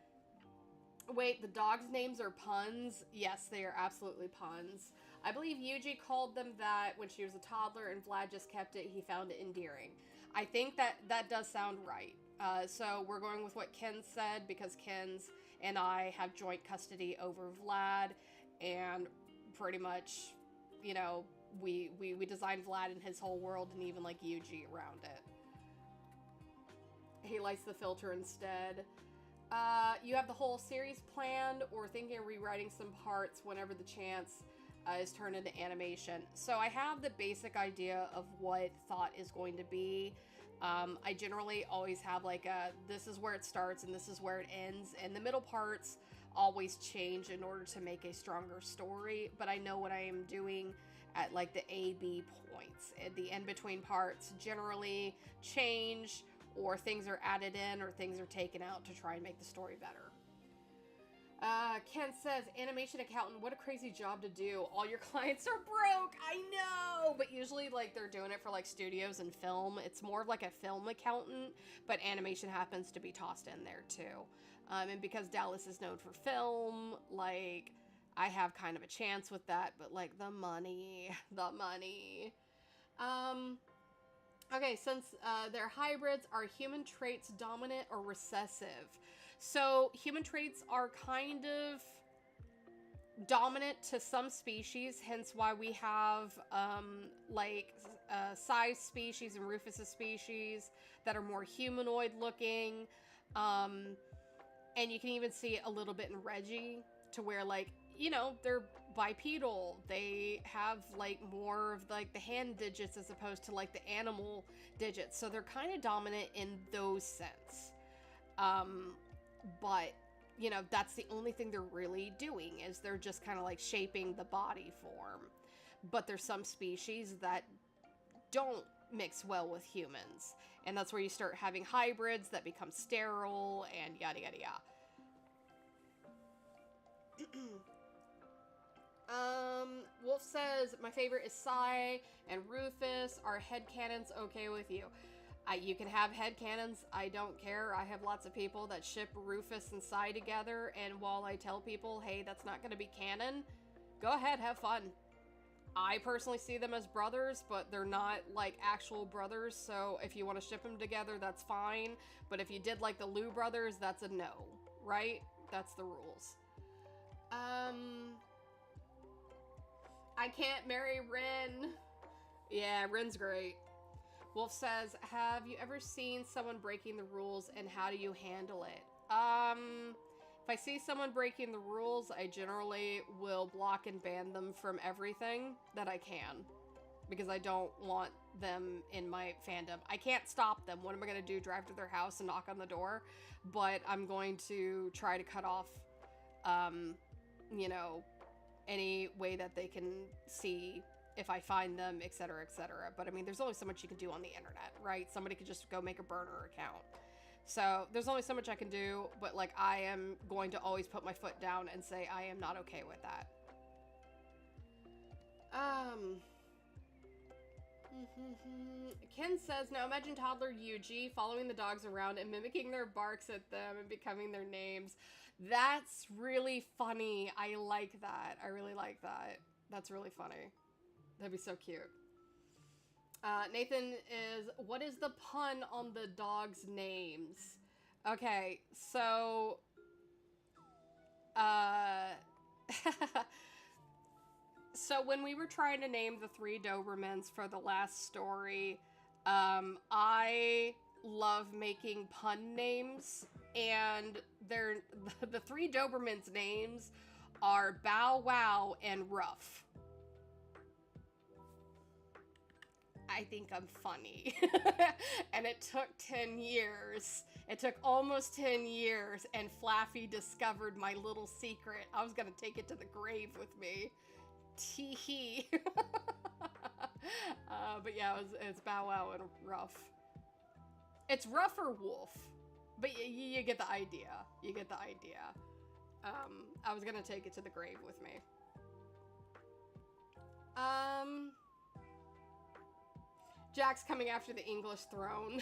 Wait, the dogs' names are puns? Yes, they are absolutely puns. I believe Yuji called them that when she was a toddler and Vlad just kept it. He found it endearing. I think that does sound right. So we're going with what Ken said because Ken's and I have joint custody over Vlad, and pretty much, you know, we designed Vlad and his whole world and even like Yuji around it. He lights the filter instead. You have the whole series planned or thinking of rewriting some parts whenever the chance is turned into animation. So I have the basic idea of what thought is going to be. I generally always have like this is where it starts and this is where it ends, and the middle parts always change in order to make a stronger story, but I know what I am doing at like the A-B points. At the in-between parts generally change, or things are added in or things are taken out to try and make the story better. Ken says, animation accountant, what a crazy job to do. All your clients are broke. I know, but usually like they're doing it for like studios and film. It's more of like a film accountant, but animation happens to be tossed in there too. And because Dallas is known for film, like I have kind of a chance with that, but like the money. Okay, since they're hybrids, are human traits dominant or recessive? So human traits are kind of dominant to some species, hence why we have Sai's species and Rufus's species that are more humanoid looking. And you can even see it a little bit in Reggie, to where like, you know, they're bipedal. They have like more of like the hand digits as opposed to like the animal digits. So they're kind of dominant in those sense. But you know, that's the only thing they're really doing, is they're just kind of like shaping the body form. But there's some species that don't mix well with humans. And that's where you start having hybrids that become sterile and yada yada yada. Wolf says, my favorite is Sai and Rufus. Are headcanons okay with you? You can have headcanons. I don't care. I have lots of people that ship Rufus and Sai together, and while I tell people, hey, that's not going to be canon, go ahead, have fun. I personally see them as brothers, but they're not like actual brothers, so if you want to ship them together, that's fine. But if you did like the Liu brothers, that's a no, right? That's the rules. I can't marry Rin. Yeah, Rin's great. Wolf says, have you ever seen someone breaking the rules, and how do you handle it? If I see someone breaking the rules, I generally will block and ban them from everything that I can, because I don't want them in my fandom. I can't stop them. What am I going to do? Drive to their house and knock on the door? But I'm going to try to cut off, you know, any way that they can see if I find them, etc., etc. But I mean, there's only so much you can do on the internet, right? Somebody could just go make a burner account. So there's only so much I can do, but like, I am going to always put my foot down and say I am not okay with that. Ken says, now imagine toddler Yuji following the dogs around and mimicking their barks at them and becoming their names. That's really funny. I like that. I really like that. That's really funny. That'd be so cute. Nathan is, what is the pun on the dogs' names? Okay, so, so when we were trying to name the 3 Dobermans for the last story, I love making pun names, and the 3 Dobermans' names are Bow Wow and Ruff. I think I'm funny. And it took 10 years. It took almost 10 years, and Flaffy discovered my little secret. I was gonna take it to the grave with me. Tee-hee. But yeah, it's Bow Wow and Ruff. It's Ruff or Wolf. But you get the idea. You get the idea. I was gonna take it to the grave with me. Jack's coming after the English throne.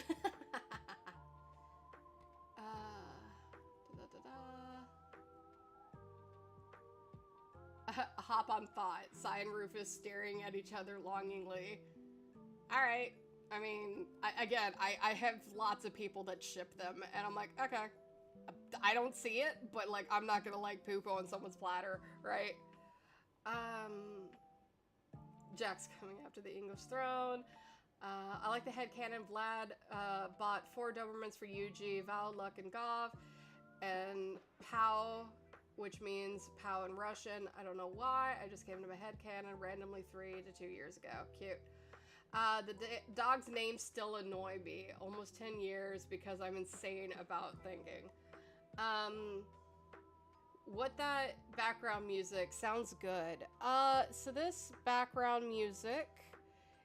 Hop on thought. Sai and Rufus staring at each other longingly. Alright. I mean, I have lots of people that ship them, and I'm like, okay. I don't see it, but like, I'm not gonna like poop on someone's platter, right? Jack's coming after the English throne. I like the headcanon. Vlad bought 4 Dobermans for Yuji, Val, Luck, and Gov, and Pow, which means Pow in Russian. I don't know why. I just came to my headcanon randomly 3 to 2 years ago. Cute. The dog's names still annoy me almost 10 years because I'm insane about thinking. What that background music sounds good. So this background music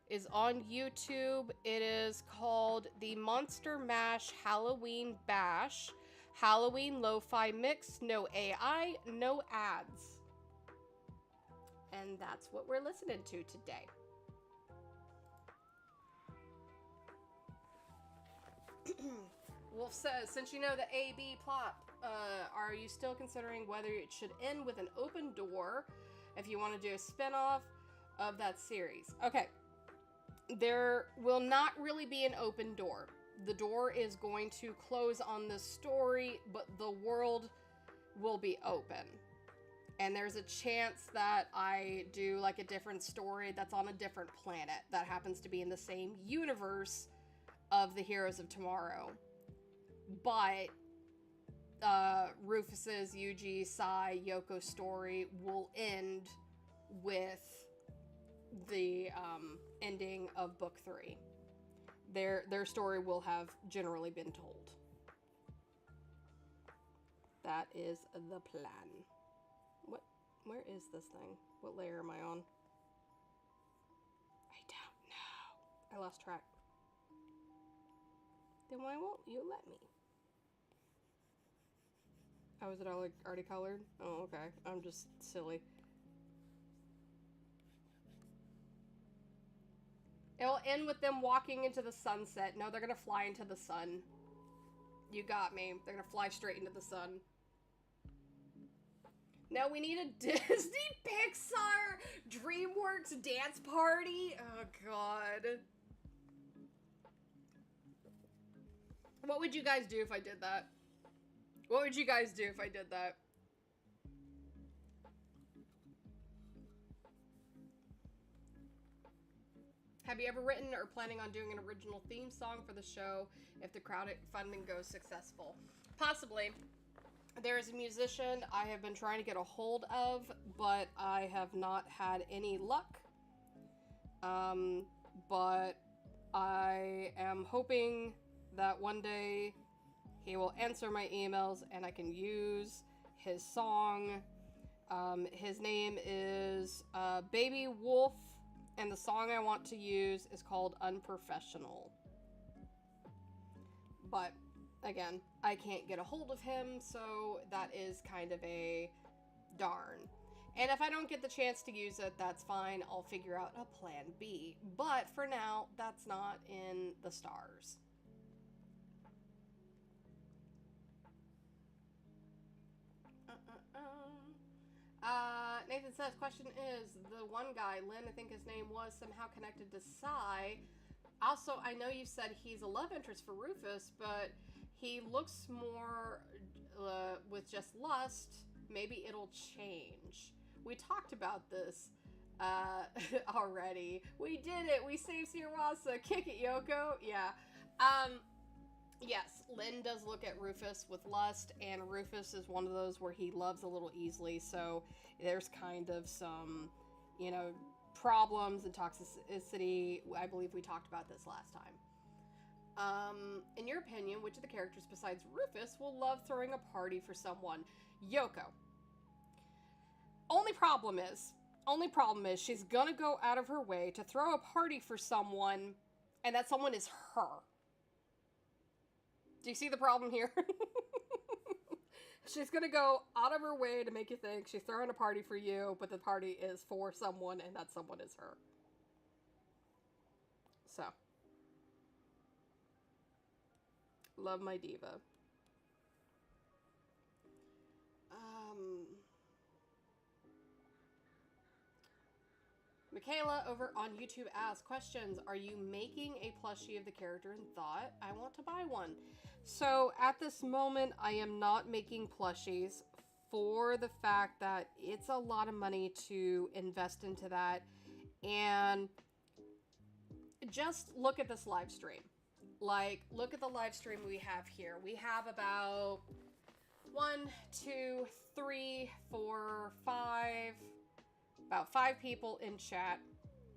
is on YouTube. It is called the Monster Mash Halloween Bash. Halloween Lo-Fi Mix, no AI, no ads. And that's what we're listening to today. Wolf says, since you know the A-B plot, are you still considering whether it should end with an open door if you want to do a spin-off of that series? Okay. There will not really be an open door. The door is going to close on this story, but the world will be open. And there's a chance that I do like a different story that's on a different planet that happens to be in the same universe of the Heroes of Tomorrow. But Rufus's, Yuji, Sai, Yoko story will end with the ending of book 3. Their story will have generally been told. That is the plan. Where is this thing? What layer am I on? I don't know. I lost track. Then why won't you let me? Oh, is it all like already colored? Oh, okay. I'm just silly. It'll end with them walking into the sunset. No, they're gonna fly into the sun. You got me. They're gonna fly straight into the sun. No, we need a Disney Pixar DreamWorks dance party. Oh, God. What would you guys do if I did that? What would you guys do if I did that? Have you ever written or planning on doing an original theme song for the show if the crowdfunding goes successful? Possibly. There is a musician I have been trying to get a hold of, but I have not had any luck. But I am hoping that one day he will answer my emails and I can use his song. His name is Baby Wolf, and the song I want to use is called Unprofessional. But again, I can't get a hold of him, so that is kind of a darn. And if I don't get the chance to use it, that's fine. I'll figure out a plan B. But for now, that's not in the stars. Nathan says, question is, the one guy, Lynn, I think his name was, somehow connected to Psy. Also, I know you said he's a love interest for Rufus, but he looks more with just lust. Maybe it'll change. We talked about this already. We did it. We saved Sierrasa. Kick it, Yoko. Yeah. Yes, Lynn does look at Rufus with lust, and Rufus is one of those where he loves a little easily, so there's kind of some, problems and toxicity. I believe we talked about this last time. In your opinion, which of the characters besides Rufus will love throwing a party for someone? Yoko. Only problem is she's gonna go out of her way to throw a party for someone, and that someone is her. Do you see the problem here? She's gonna go out of her way to make you think she's throwing a party for you, but the party is for someone, and that someone is her. So. Love my diva. Michaela over on YouTube asks, questions, are you making a plushie of the character in thought? I want to buy one. So at this moment, I am not making plushies for the fact that it's a lot of money to invest into that. And just look at this live stream. Like, look at the live stream we have here. We have about 5 people in chat,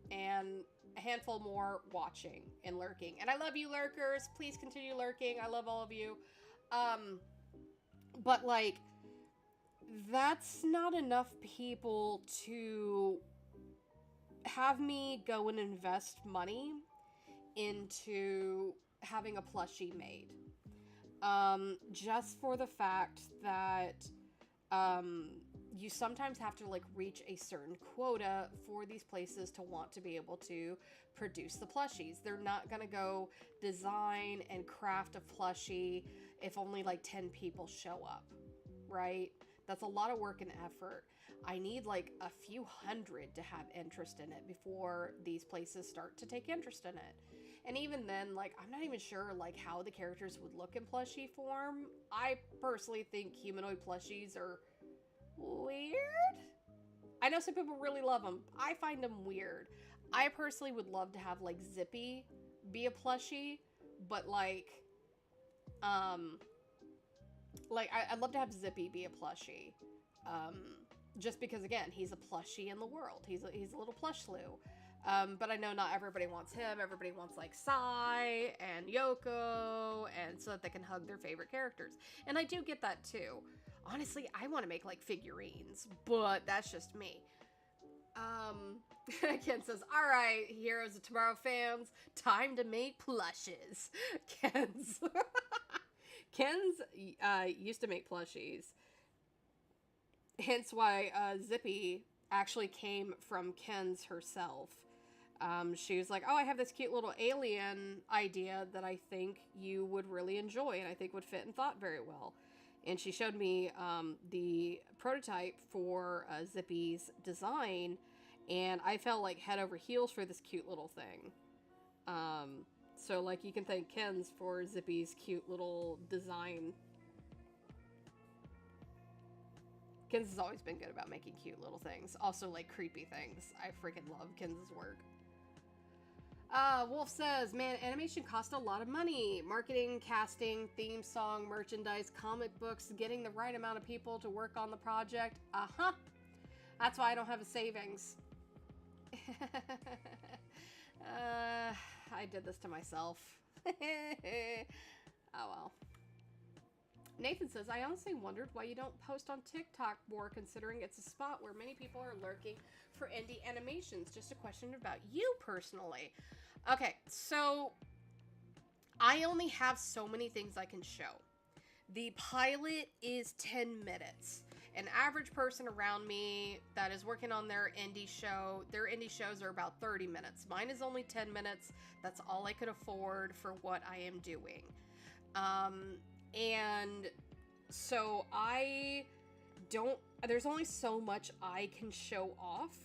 and a handful more watching and lurking. And I love you, lurkers. Please continue lurking. I love all of you. But, like, that's not enough people to have me go and invest money into having a plushie made. Just for the fact that you sometimes have to like reach a certain quota for these places to want to be able to produce the plushies. They're not gonna go design and craft a plushie if only like 10 people show up, right? That's a lot of work and effort. I need like a few hundred to have interest in it before these places start to take interest in it. And even then, like, I'm not even sure, like, how the characters would look in plushie form. I personally think humanoid plushies are weird. I know some people really love them. I find them weird. I personally would love to have, like, Zippy be a plushie, but, like, I'd love to have Zippy be a plushie. Just because, again, he's a plushie in the world. He's a little plush Lou. But I know not everybody wants him. Everybody wants like Sai and Yoko, and so that they can hug their favorite characters. And I do get that too. Honestly, I want to make like figurines, but that's just me. Ken says, all right, Heroes of Tomorrow fans, time to make plushes. Ken's used to make plushies. Hence why Zippy actually came from Ken's herself. She was like, oh, I have this cute little alien idea that I think you would really enjoy and I think would fit in Thought very well. And she showed me the prototype for Zippy's design, and I felt like head over heels for this cute little thing. So, like, you can thank Ken's for Zippy's cute little design. Ken's has always been good about making cute little things. Also, like, creepy things. I freaking love Ken's work. Wolf says, man, animation costs a lot of money. Marketing, casting, theme song, merchandise, comic books, getting the right amount of people to work on the project. Uh-huh. That's why I don't have a savings. I did this to myself. Oh, well. Nathan says, I honestly wondered why you don't post on TikTok more, considering it's a spot where many people are lurking for indie animations. Just a question about you personally. Okay, so I only have so many things I can show. The pilot is 10 minutes. An average person around me that is working on their indie shows are about 30 minutes. Mine is only 10 minutes. That's all I could afford for what I am doing. And so there's only so much I can show off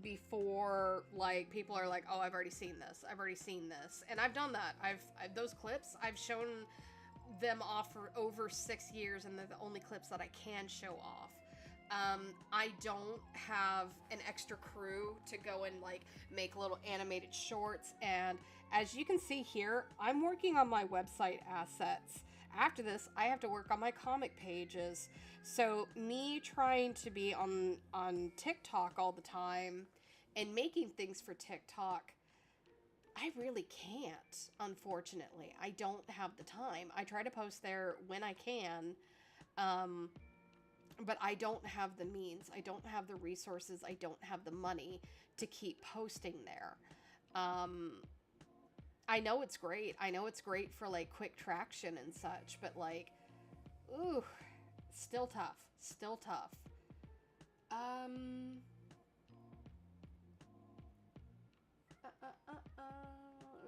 before, like, people are like, oh, I've already seen this. And I've done that. Those clips, I've shown them off for over 6 years, and they're the only clips that I can show off. I don't have an extra crew to go and, like, make little animated shorts. And as you can see here, I'm working on my website assets. After this, I have to work on my comic pages. So me trying to be on TikTok all the time and making things for TikTok, I really can't, unfortunately. I don't have the time. I try to post there when I can, but I don't have the means. I don't have the resources. I don't have the money to keep posting there. I know it's great. I know it's great for, like, quick traction and such, but, like, ooh, still tough. Let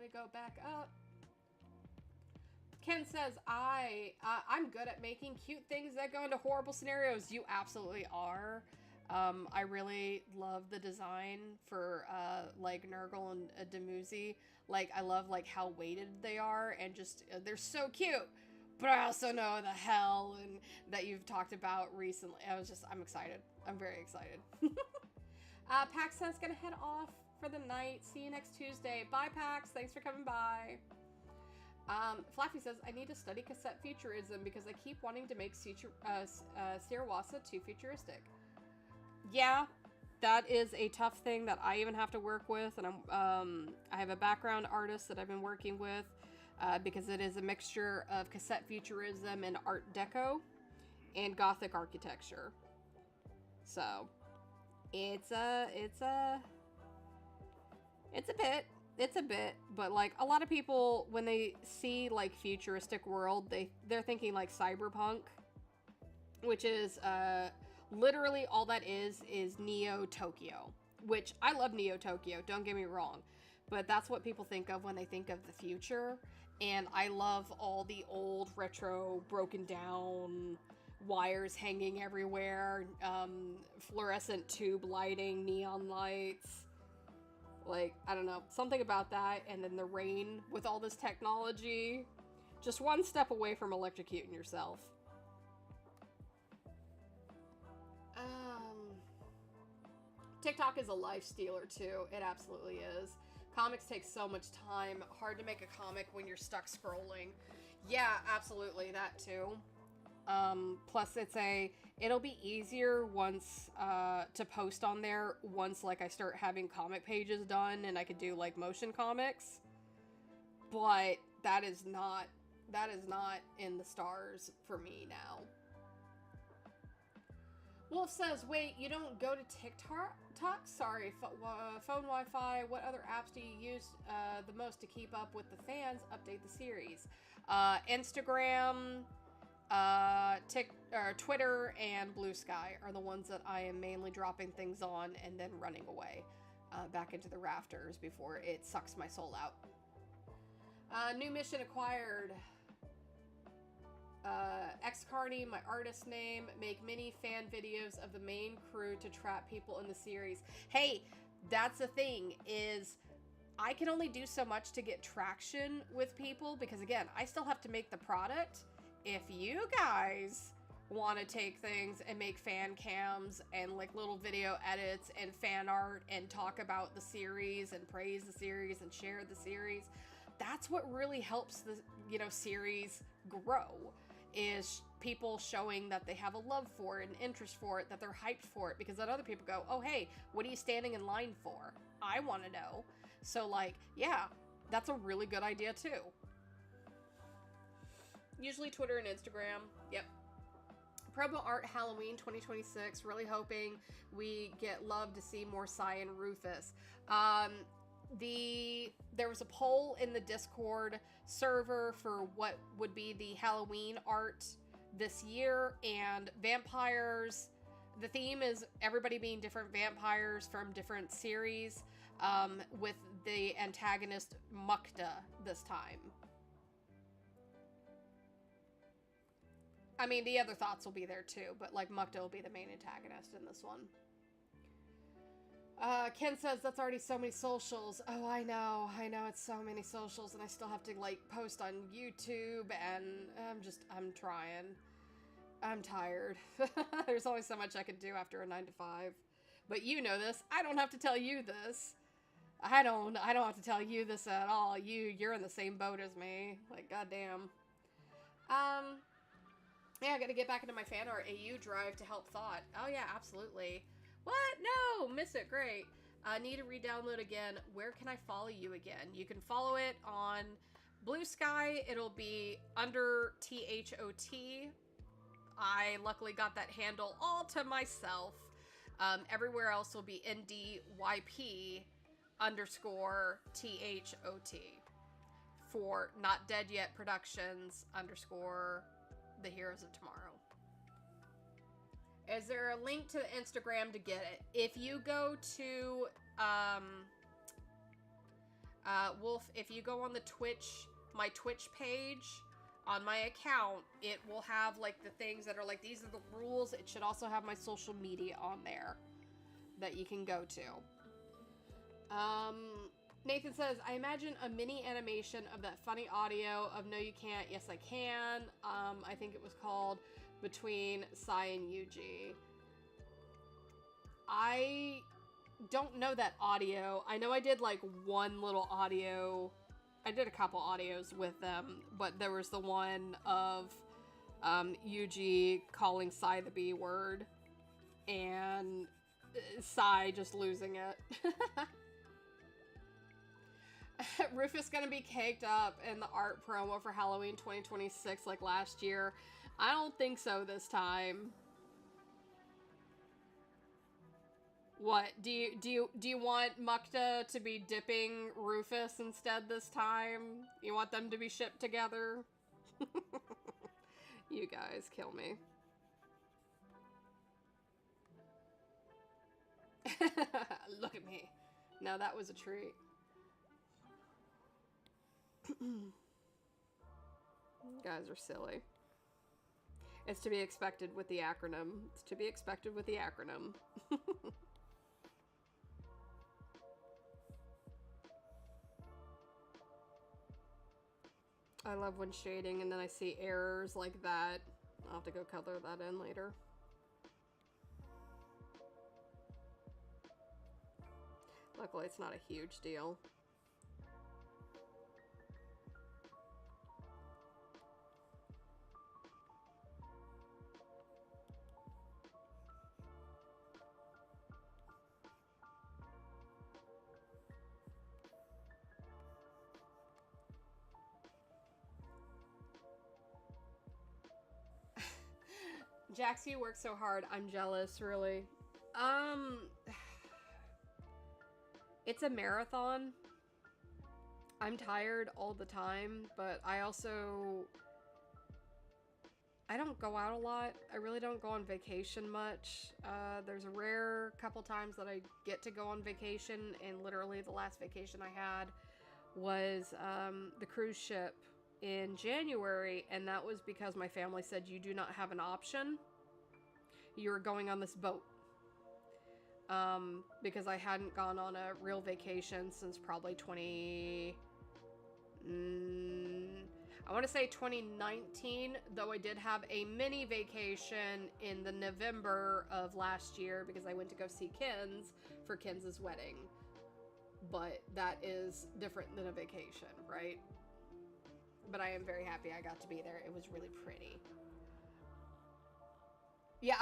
me go back up. Ken says, I'm good at making cute things that go into horrible scenarios. You absolutely are. I really love the design for, like, Nurgle and Demuzi. Like, I love, like, how weighted they are, and just, they're so cute. But I also know the hell and that you've talked about recently. I'm excited. I'm very excited. Paxton's gonna head off for the night. See you next Tuesday. Bye, Pax. Thanks for coming by. Flaffy says, I need to study cassette futurism because I keep wanting to make Sierrawasa too futuristic. Yeah, that is a tough thing that I even have to work with, and I have a background artist that I've been working with because it is a mixture of cassette futurism and Art Deco and Gothic architecture. So it's a bit, but, like, a lot of people, when they see, like, futuristic world, they're thinking, like, cyberpunk, which is literally all that is Neo Tokyo, which I love Neo Tokyo, don't get me wrong, but that's what people think of when they think of the future. And I love all the old retro broken down wires hanging everywhere, fluorescent tube lighting, neon lights. Like, I don't know, something about that, and then the rain with all this technology. Just one step away from electrocuting yourself. TikTok is a life stealer too. It absolutely is. Comics take so much time. Hard to make a comic when you're stuck scrolling. Yeah, absolutely, that too. Plus it'll be easier once, to post on there once, like, I start having comic pages done and I could do, like, motion comics. But that is not in the stars for me now. Wolf says, wait, you don't go to TikTok? Sorry, phone Wi-Fi. What other apps do you use the most to keep up with the fans? Update the series. Instagram, Twitter, and Blue Sky are the ones that I am mainly dropping things on and then running away back into the rafters before it sucks my soul out. New mission acquired. X-Carney, my artist name, make mini fan videos of the main crew to trap people in the series. Hey, that's the thing, is I can only do so much to get traction with people, because again, I still have to make the product. If you guys want to take things and make fan cams and like little video edits and fan art and talk about the series and praise the series and share the series, that's what really helps the, series grow. Is people showing that they have a love for it, an interest for it, that they're hyped for it, because then other people go, oh, hey, what are you standing in line for? I want to know. So, like, yeah, that's a really good idea, too. Usually Twitter and Instagram. Yep. Promo art Halloween 2026. Really hoping we get love to see more Sai and Rufus. There was a poll in the Discord server for what would be the Halloween art this year, and vampires, the theme is everybody being different vampires from different series, with the antagonist Mukta this time. I mean, the other thoughts will be there too, but like Mukta will be the main antagonist in this one. Ken says that's already so many socials. Oh, I know, it's so many socials, and I still have to, like, post on YouTube, and I'm trying. I'm tired. There's only so much I can do after a 9-to-5. But you know this. I don't have to tell you this. I don't have to tell you this at all. You're in the same boat as me. Like, goddamn. Yeah, I gotta get back into my fan art AU drive to help Thought. Oh yeah, absolutely. What? No! Miss it. Great. Need to re-download again. Where can I follow you again? You can follow it on Blue Sky. It'll be under T.H.O.T. I luckily got that handle all to myself. Everywhere else will be NDYP_THOT for Not Dead Yet Productions _ The Heroes of Tomorrow. Is there a link to the Instagram to get it? If you go to, Wolf, if you go on the Twitch, my Twitch page, on my account, it will have, like, the things that are, like, these are the rules. It should also have my social media on there that you can go to. Nathan says, I imagine a mini animation of that funny audio of No You Can't, Yes I Can. I think it was called Between Sai and Yuji. I don't know that audio. I know I did like one little audio. I did a couple audios with them, but there was the one of Yuji calling Sai the B word and Sai just losing it. Rufus gonna be caked up in the art promo for Halloween 2026 like last year. I don't think so this time. What do you want Mukta to be dipping Rufus instead this time? You want them to be shipped together? You guys kill me. Look at me. Now that was a treat. You guys are silly. It's to be expected with the acronym. It's to be expected with the acronym. I love when shading and then I see errors like that. I'll have to go color that in later. Luckily, it's not a huge deal. Jax, you work so hard. I'm jealous, really. Um, it's a marathon. I'm tired all the time, but I don't go out a lot. I really don't go on vacation much. There's a rare couple times that I get to go on vacation, and literally the last vacation I had was the cruise ship in January, and that was because my family said you do not have an option. You're going on this boat. Because I hadn't gone on a real vacation since probably I want to say 2019, though I did have a mini vacation in the November of last year because I went to go see Ken's for Ken's wedding. But that is different than a vacation, right? But I am very happy I got to be there. It was really pretty. Yeah,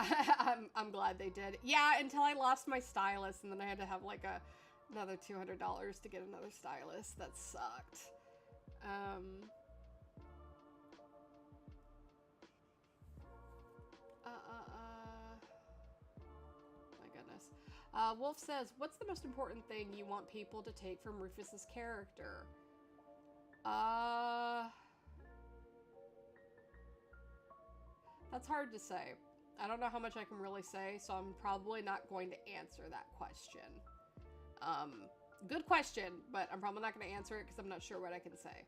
I'm glad they did. Yeah, until I lost my stylist, and then I had to have like another $200 to get another stylist. That sucked. My goodness. Wolf says, "What's the most important thing you want people to take from Rufus's character?" That's hard to say. I don't know how much I can really say, so I'm probably not going to answer that question. Good question, but I'm probably not going to answer it because I'm not sure what I can say.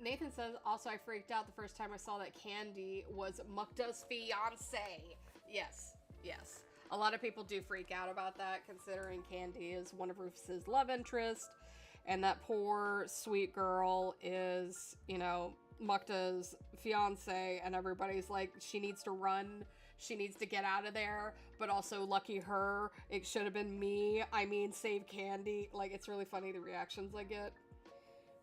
Nathan says, also, I freaked out the first time I saw that Candy was Mukta's fiance. Yes, yes. A lot of people do freak out about that, considering Candy is one of Rufus's love interests, and that poor, sweet girl is, you know, Mukta's fiance, and everybody's like, she needs to run, she needs to get out of there, but also lucky her, it should have been me, I mean, save Candy. Like, it's really funny the reactions I get.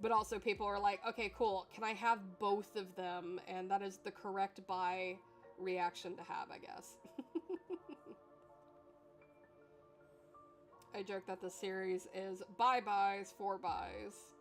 But also people are like, okay, cool, can I have both of them? And that is the correct bye reaction to have, I guess. I joke that the series is bye-byes for byes.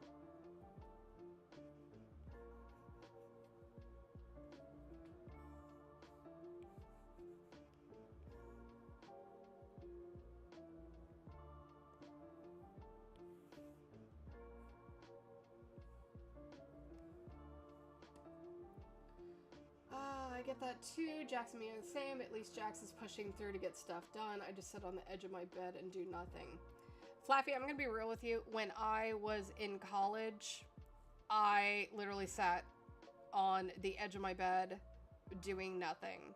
I get that too. Jax and me are the same. At least Jax is pushing through to get stuff done. I just sit on the edge of my bed and do nothing. Flaffy, I'm gonna be real with you. When I was in college, I literally sat on the edge of my bed doing nothing.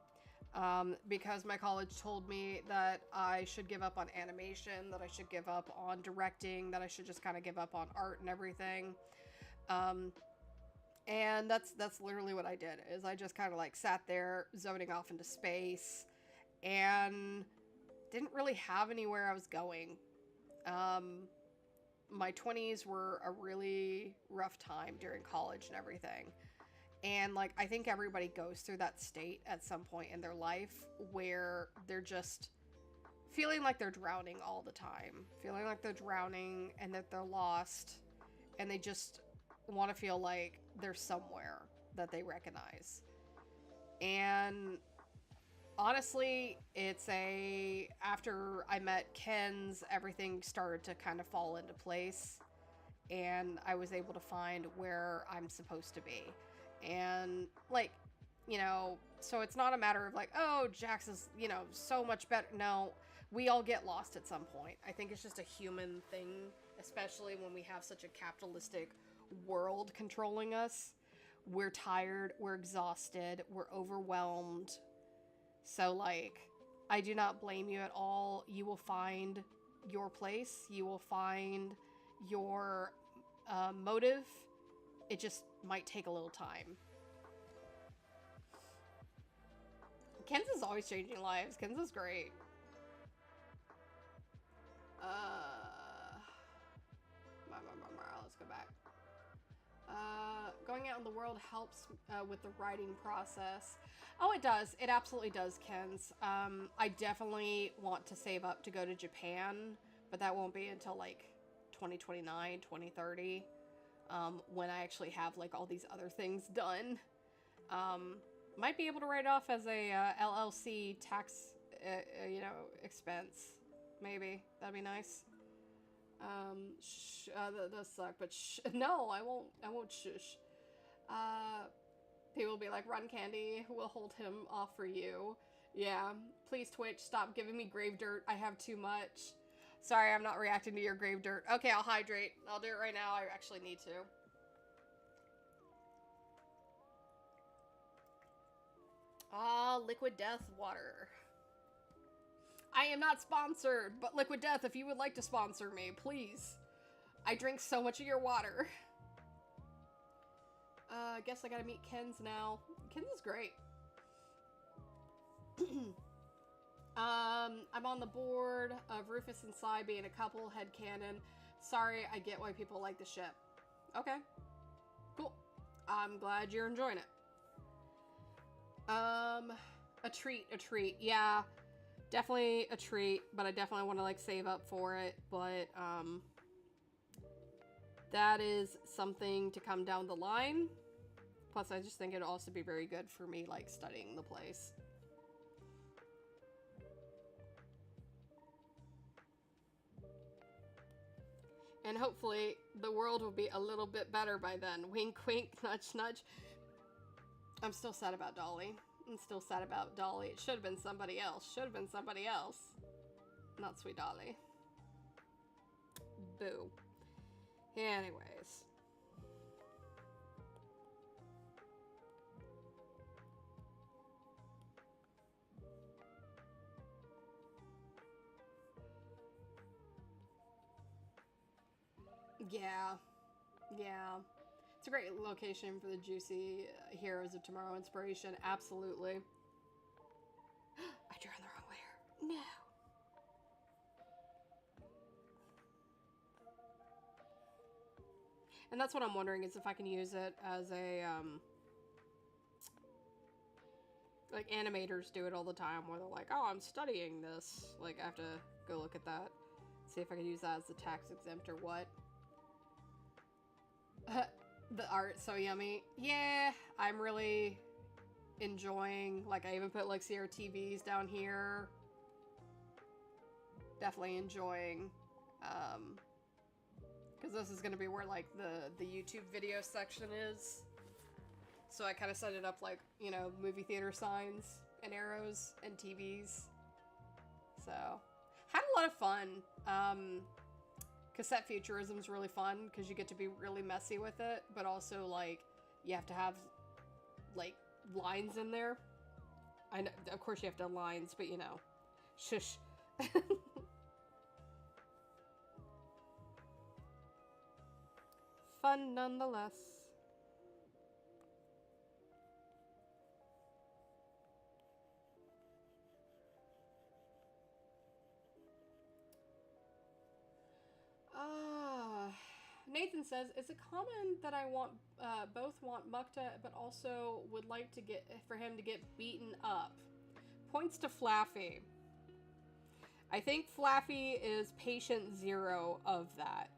Because my college told me that I should give up on animation, that I should give up on directing, that I should just kind of give up on art and everything. And that's literally what I did, is I just kind of like sat there zoning off into space and didn't really have anywhere I was going. My 20s were a really rough time during college and everything. And like, I think everybody goes through that state at some point in their life where they're just feeling like they're drowning all the time, feeling like they're drowning and that they're lost, and they just want to feel like they're somewhere that they recognize. And honestly, after I met Ken's, everything started to kind of fall into place, and I was able to find where I'm supposed to be. And like, you know, so it's not a matter of like, oh, Jax is, you know, so much better. No, we all get lost at some point. I think it's just a human thing, especially when we have such a capitalistic world controlling us. We're tired, we're exhausted, we're overwhelmed. So like, I do not blame you at all. You will find your place, you will find your motive. It just might take a little time. Ken's is always changing lives. Ken's is great. Let's go back. Going out in the world helps with the writing process. Oh, it does. It absolutely does, Ken's. I definitely want to save up to go to Japan, but that won't be until like 2029, 2030, when I actually have like all these other things done. Might be able to write off as a LLC tax, expense. Maybe that'd be nice. That does suck, but no, I won't. I won't shush. Uh, People will be like, "Run, Candy. We'll hold him off for you." Yeah, please Twitch, stop giving me grave dirt. I have too much. Sorry, I'm not reacting to your grave dirt. Okay, I'll hydrate. I'll do it right now. I actually need to. Ah, Liquid Death water. I am not sponsored, but Liquid Death, if you would like to sponsor me, please. I drink so much of your water. I guess I gotta meet Ken's now. Ken's is great. I'm on the board of Rufus and Sai being a couple, headcanon. Sorry, I get why people like the ship. Okay. Cool. I'm glad you're enjoying it. A treat. Yeah, definitely a treat, but I definitely want to, like, save up for it, but, that is something to come down the line. Plus, I just think it'd also be very good for me, like, studying the place. And hopefully, the world will be a little bit better by then. Wink, wink, nudge, nudge. I'm still sad about Dolly. I'm still sad about Dolly. It should have been somebody else. Should have been somebody else. Not sweet Dolly. Boo. Anyways. Yeah. Yeah. It's a great location for the juicy Heroes of Tomorrow inspiration. Absolutely. I drew on the wrong layer. No. And that's what I'm wondering, is if I can use it as a, like, animators do it all the time, where they're like, oh, I'm studying this. Like, I have to go look at that. See if I can use that as a tax exempt or what. The art, so yummy. Yeah, I'm really enjoying, like, I even put, like, CRTVs down here. Definitely enjoying, because this is going to be where, like, the YouTube video section is. So I kind of set it up like, you know, movie theater signs and arrows and TVs. So, had a lot of fun. Cassette futurism is really fun because you get to be really messy with it, but also, like, you have to have, like, lines in there. I know, of course you have to have lines, but, you know, shush. Fun nonetheless. Nathan says, it's a common that I want, both want Mukta, but also would like to get, for him to get beaten up. Points to Flaffy. I think Flaffy is patient 0 of that.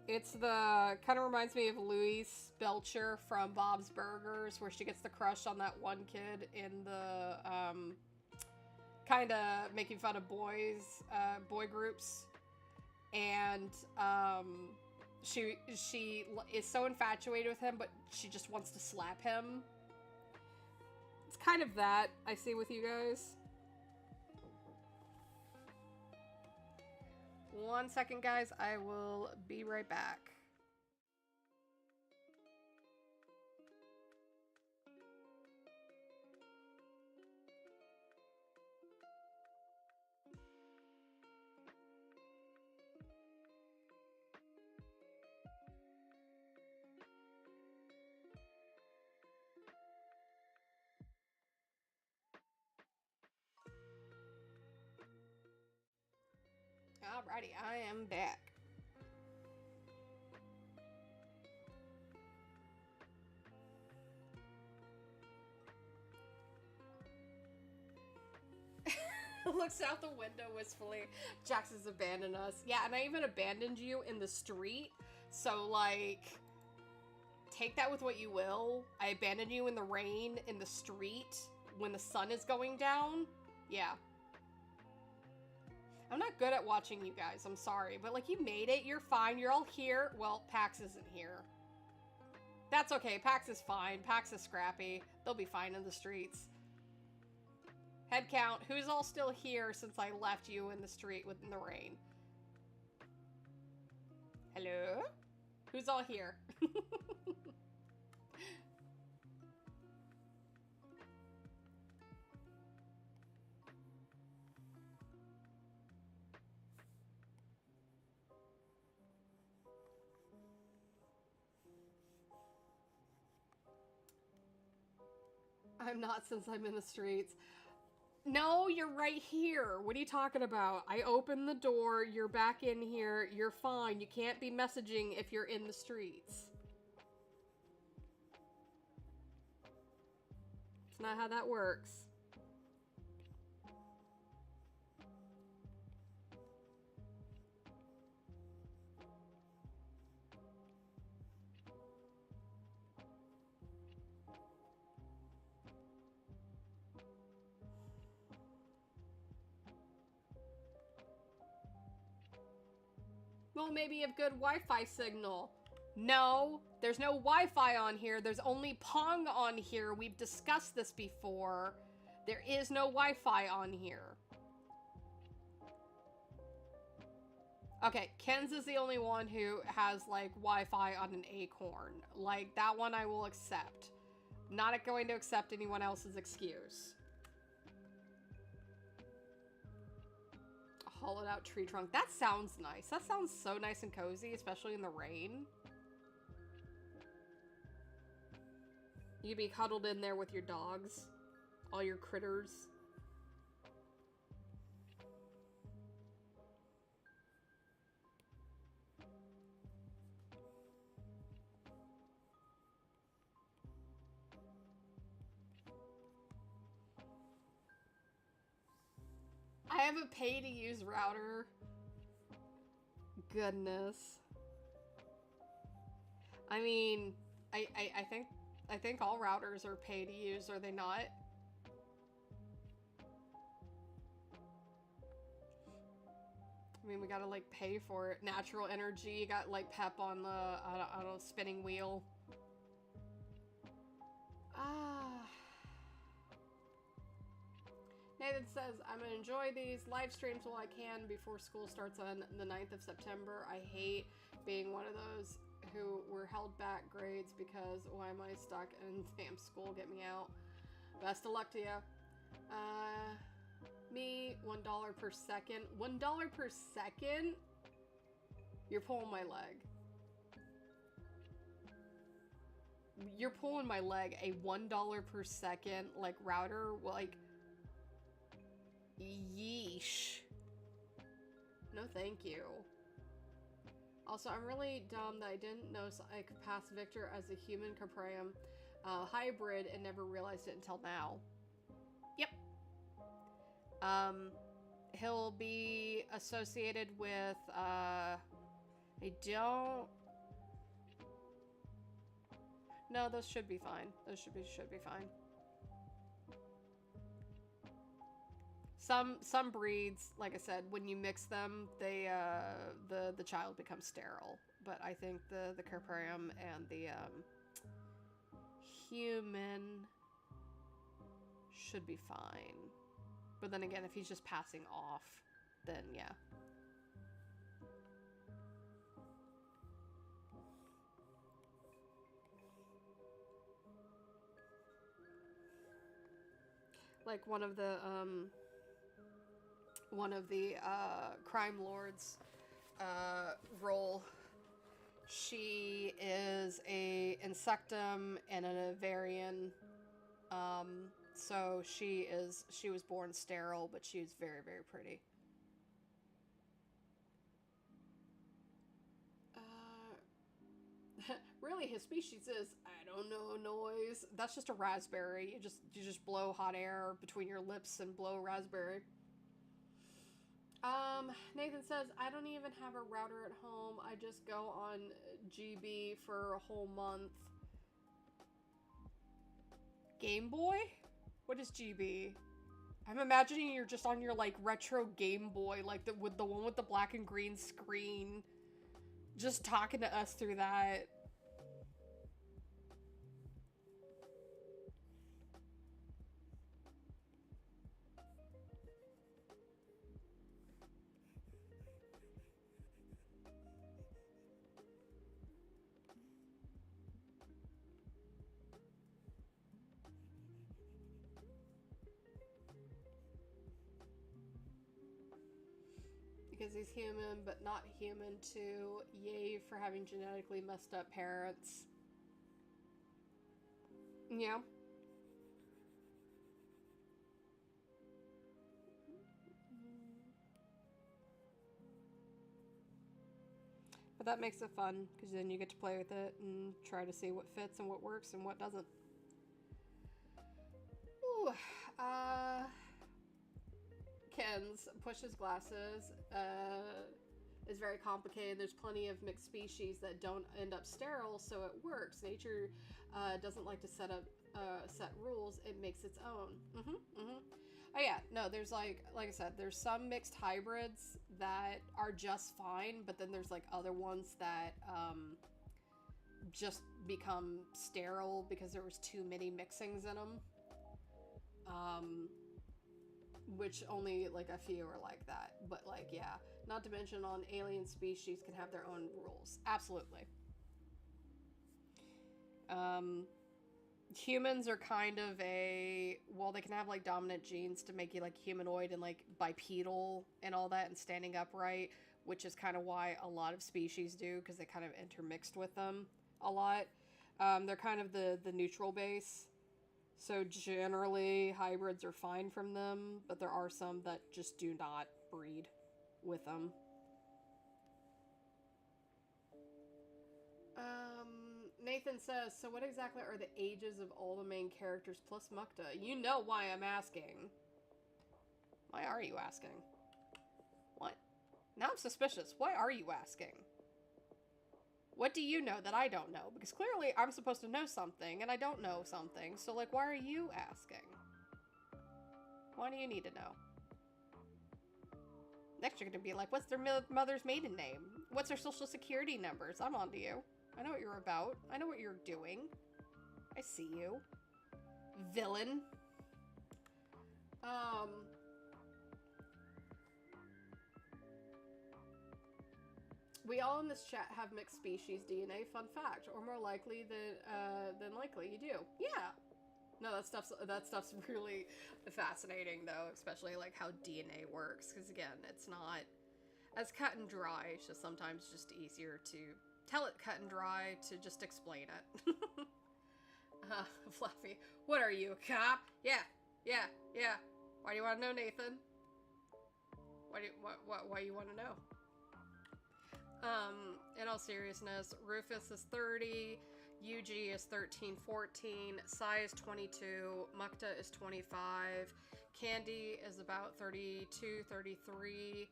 It's the, kind of reminds me of Louise Belcher from Bob's Burgers, where she gets the crush on that one kid in the, kind of making fun of boys, boy groups. And, she is so infatuated with him, but she just wants to slap him. It's kind of that I see with you guys. 1 second, guys. I will be right back. Alrighty, I am back. Looks out the window wistfully. Jax has abandoned us. Yeah, and I even abandoned you in the street. So, like, take that with what you will. I abandoned you in the rain, in the street, when the sun is going down. Yeah. I'm not good at watching you guys, I'm sorry. But, like, you made it, you're fine, you're all here. Well, Pax isn't here. That's okay, Pax is fine. Pax is scrappy. They'll be fine in the streets. Head count, who's all still here since I left you in the street in the rain? Hello? Who's all here? I'm not since I'm in the streets. No, you're right here. What are you talking about? I opened the door, you're back in here, you're fine. You can't be messaging if you're in the streets. It's not how that works. Well, maybe you have good Wi-Fi signal. No, there's no Wi-Fi on here. There's only Pong on here. We've discussed this before. There is no Wi-Fi on here. Okay, Ken's is the only one who has, like, Wi-Fi on an Acorn. Like, that one I will accept. Not going to accept anyone else's excuse. Hollowed out tree trunk. That sounds nice. That sounds so nice and cozy, especially in the rain. You'd be cuddled in there with your dogs. All your critters. I have a pay-to-use router. Goodness. I mean, I think all routers are pay-to-use, are they not? I mean, we gotta, like, pay for it. Natural energy, you got, like, pep on the, I don't know, spinning wheel. Nathan says, I'm gonna enjoy these live streams while I can before school starts on the 9th of September. I hate being one of those who were held back grades because why am I stuck in damn school? Get me out. Best of luck to you. Me, $1 per second. $1 per second? You're pulling my leg. You're pulling my leg. A $1 per second, like, router? Like, yeesh. No thank you. Also, I'm really dumb that I didn't know I could pass Victor as a human Caprium hybrid and never realized it until now. Yep. He'll be associated with, I don't... No, those should be fine. Those should be fine. Some breeds, like I said, when you mix them, they the child becomes sterile. But I think the Carparium and the human should be fine. But then again, if he's just passing off, then yeah. Like one of the crime lords role. She is a insectum and an Avarian. So she was born sterile, but she was very, very pretty. Really, his species is, I don't know, noise. That's just a raspberry. You just blow hot air between your lips and blow raspberry. Nathan says, I don't even have a router at home. I just go on GB for a whole month. Game Boy? What is GB? I'm imagining you're just on your, like, retro Game Boy, like, with the one with the black and green screen. Just talking to us through that. Because he's human, but not human too. Yay for having genetically messed up parents. Yeah. But that makes it fun, because then you get to play with it and try to see what fits and what works and what doesn't. Ooh, Ken's pushes glasses is very complicated. There's plenty of mixed species that don't end up sterile, so it works. Nature doesn't like to set rules. It makes its own. Oh yeah, no, there's like I said, there's some mixed hybrids that are just fine, but then there's like other ones that just become sterile because there was too many mixings in them. Which only like a few are like that, but like, yeah, not to mention on alien species can have their own rules. Absolutely. Humans are kind of well, they can have like dominant genes to make you like humanoid and like bipedal and all that and standing upright, which is kind of why a lot of species do, because they kind of intermixed with them a lot. They're kind of the neutral base. So generally, hybrids are fine from them, but there are some that just do not breed with them. Nathan says, so what exactly are the ages of all the main characters plus Mukta? You know why I'm asking. Why are you asking? What? Now I'm suspicious. Why are you asking? What do you know that I don't know? Because clearly I'm supposed to know something, and I don't know something. So, like, why are you asking? Why do you need to know? Next you're going to be like, what's their mother's maiden name? What's their social security numbers? I'm on to you. I know what you're about. I know what you're doing. I see you. Villain. We all in this chat have mixed species DNA. Fun fact, or more likely than likely you do. Yeah. No, that stuff's really fascinating though, especially like how DNA works. Because again, it's not as cut and dry. It's just sometimes just easier to tell it cut and dry to just explain it. Fluffy, what are you, a cop? Yeah. Why do you want to know, Nathan? Why you want to know? In all seriousness, Rufus is 30, Yuji is 13, 14, Sai is 22, Mukta is 25, Candy is about 32, 33.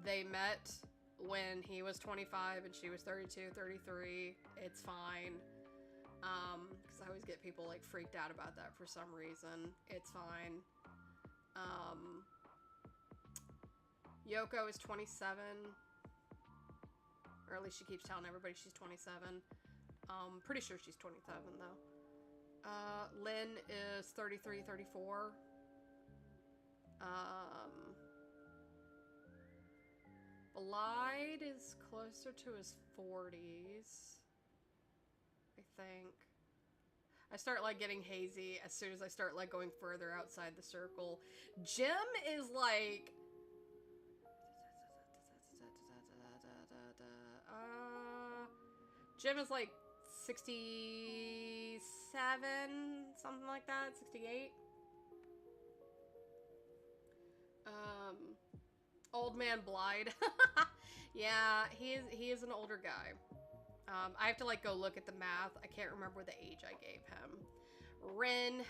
They met when he was 25 and she was 32, 33. It's fine. Because I always get people like freaked out about that for some reason. It's fine. Yoko is 27. Or at least she keeps telling everybody she's 27. Pretty sure she's 27 though. Lynn is 33, 34. Blyde is closer to his 40s. I think. I start like getting hazy as soon as I start like going further outside the circle. Jim is like... Jim is like 67, something like that, 68. Old man Blyde. Yeah, he is an older guy. I have to like go look at the math. I can't remember the age I gave him. Rin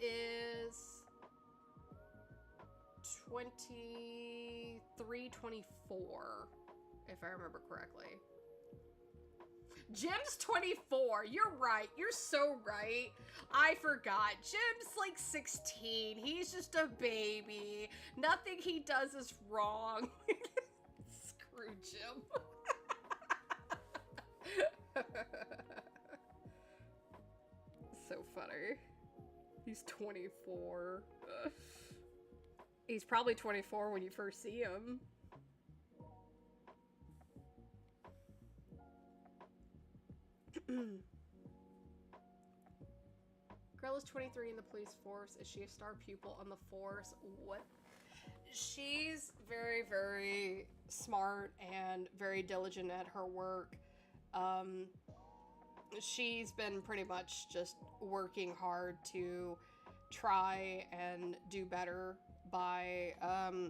is 23, 24, if I remember correctly. Jim's 24. You're right. You're so right. I forgot. Jim's like 16. He's just a baby. Nothing he does is wrong. Screw Jim. So funny. He's 24. He's probably 24 when you first see him. Girl is 23 in the police force. Is she a star pupil on the force? What? She's very, very smart and very diligent at her work. She's been pretty much just working hard to try and do better by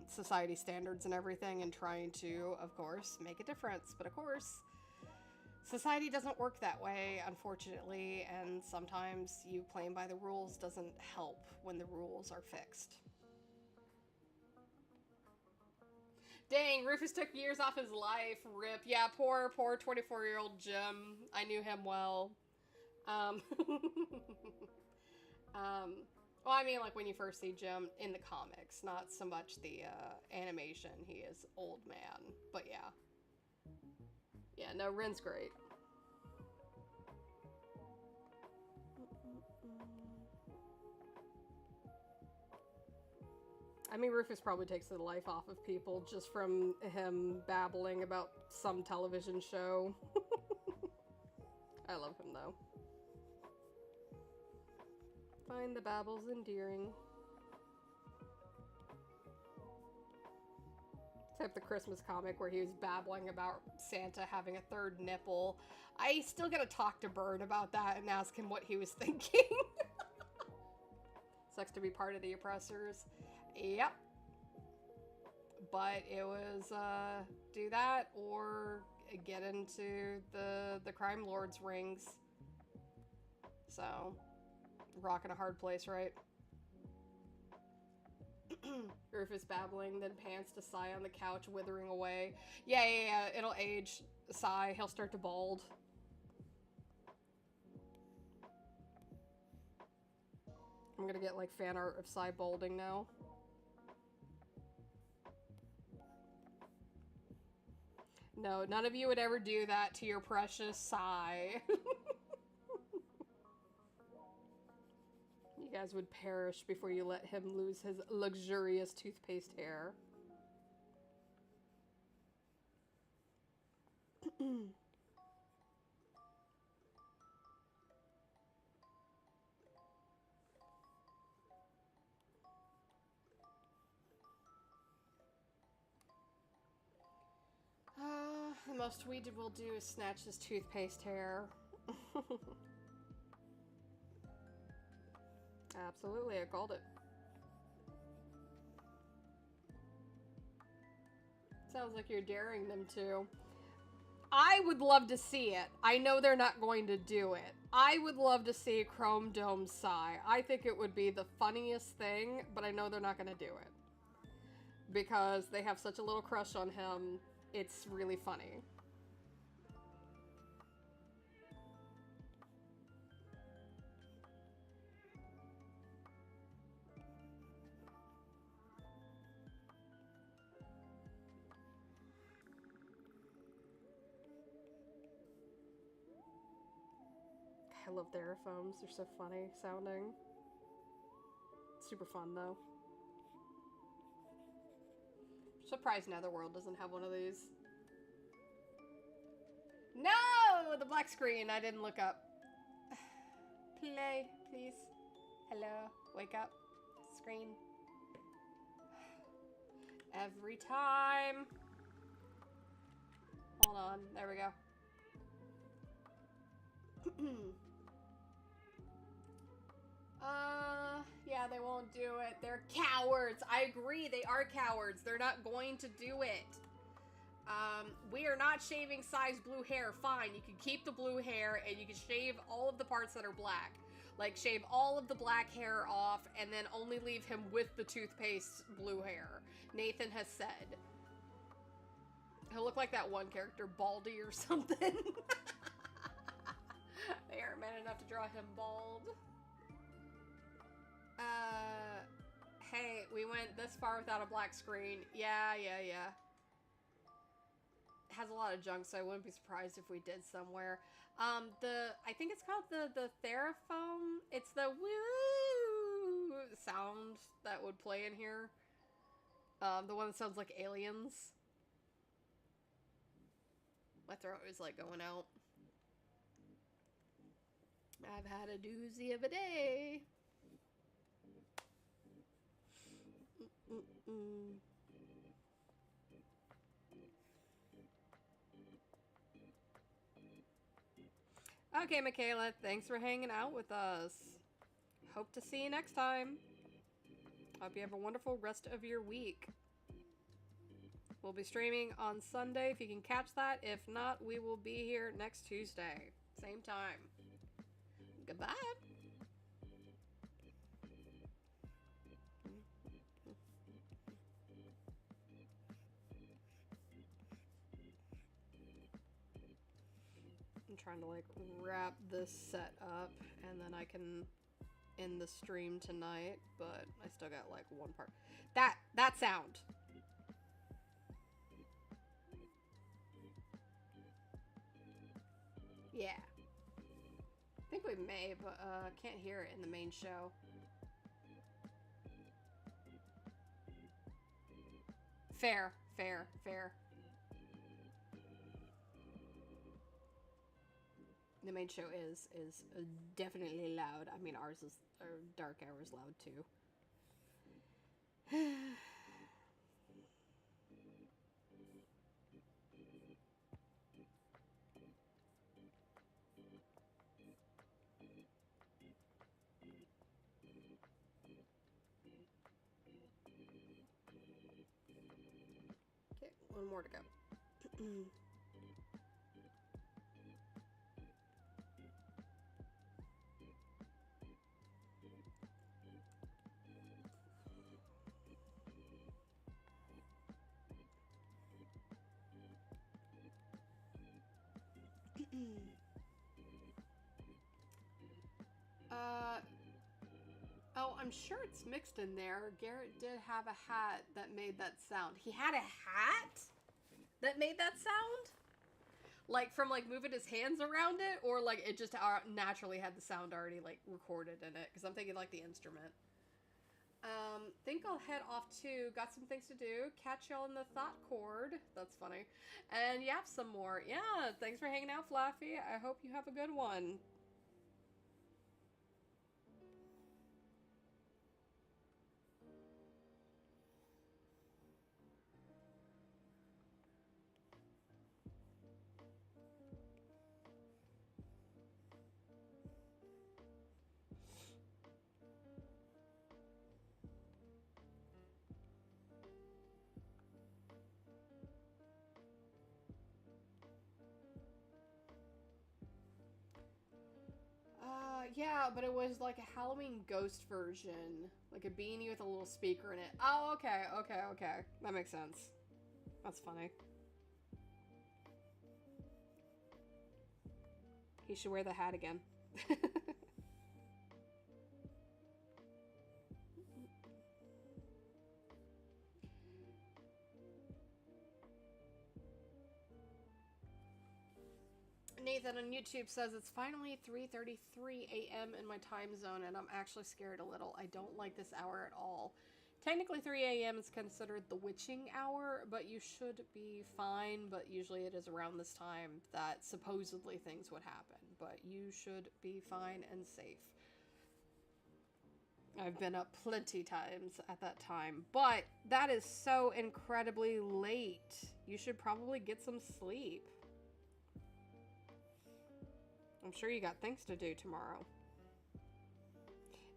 society standards and everything, and trying to, of course, make a difference. But of course, society doesn't work that way, unfortunately, and sometimes you playing by the rules doesn't help when the rules are fixed. Dang, Rufus took years off his life. Rip. Yeah, poor 24-year-old Jim. I knew him well. Well, I mean, like, when you first see Jim in the comics, not so much the animation. He is old man. But yeah. Yeah, no, Ren's great. I mean, Rufus probably takes the life off of people just from him babbling about some television show. I love him, though. Find the babbles endearing. Except the Christmas comic where he was babbling about Santa having a third nipple. I still gotta talk to Bird about that and ask him what he was thinking. Sucks to be part of the oppressors. Yep. But it was, do that or get into the crime lord's rings. So, rocking a hard place, right? Rufus babbling, then pants to Sigh on the couch, withering away. Yeah, it'll age. Sigh, he'll start to bald. I'm gonna get, like, fan art of Sigh balding now. No, none of you would ever do that to your precious Sigh. You guys would perish before you let him lose his luxurious toothpaste hair. The most we will do is snatch his toothpaste hair. Absolutely, I called it. Sounds like you're daring them to. I would love to see it. I know they're not going to do it. I would love to see Chrome Dome Sigh. I think it would be the funniest thing, but I know they're not going to do it. Because they have such a little crush on him, it's really funny. I love theraphones. They're so funny sounding. Super fun, though. Surprised Netherworld doesn't have one of these. No! The black screen. I didn't look up. Play, please. Hello. Wake up. Screen. Every time. Hold on. There we go. Yeah, they won't do it. They're cowards. I agree, they are cowards. They're not going to do it. We are not shaving Sigh's blue hair. Fine, you can keep the blue hair and you can shave all of the parts that are black. Like, shave all of the black hair off and then only leave him with the toothpaste blue hair. Nathan has said. He'll look like that one character, Baldy or something. have to draw him bald. Hey, we went this far without a black screen. Yeah. It has a lot of junk, so I wouldn't be surprised if we did somewhere. I think it's called the Theraphone. It's the woo sound that would play in here. The one that sounds like aliens. My throat is like going out. I've had a doozy of a day. Okay, Michaela, thanks for hanging out with us. Hope to see you next time. Hope you have a wonderful rest of your week. We'll be streaming on Sunday if you can catch that. If not, we will be here next Tuesday. Same time. Goodbye. I'm trying to like wrap this set up and then I can end the stream tonight, but I still got like one part. That sound. Yeah. I think we may, but can't hear it in the main show. Fair. The main show is definitely loud. I mean, ours is Dark Hour is loud too. Okay, one more to go. Oh, I'm sure it's mixed in there. Garrett did have a hat that made that sound. He had a hat that made that sound? Like, from, like, moving his hands around it? Or, like, it just naturally had the sound already, like, recorded in it? Because I'm thinking, like, the instrument. Think I'll head off too. Got some things to do. Catch y'all in the thought cord. That's funny. And yap some more. Yeah, thanks for hanging out, Fluffy. I hope you have a good one. Yeah, but it was like a Halloween ghost version. Like a beanie with a little speaker in it. Oh, okay. That makes sense. That's funny. He should wear the hat again. Nathan on YouTube says it's finally 3:33 a.m. in my time zone and I'm actually scared a little. I don't like this hour at all. Technically 3 a.m. is considered the witching hour, but you should be fine, but usually it is around this time that supposedly things would happen, but you should be fine and safe. I've been up plenty times at that time, but that is so incredibly late. You should probably get some sleep. I'm sure you got things to do tomorrow.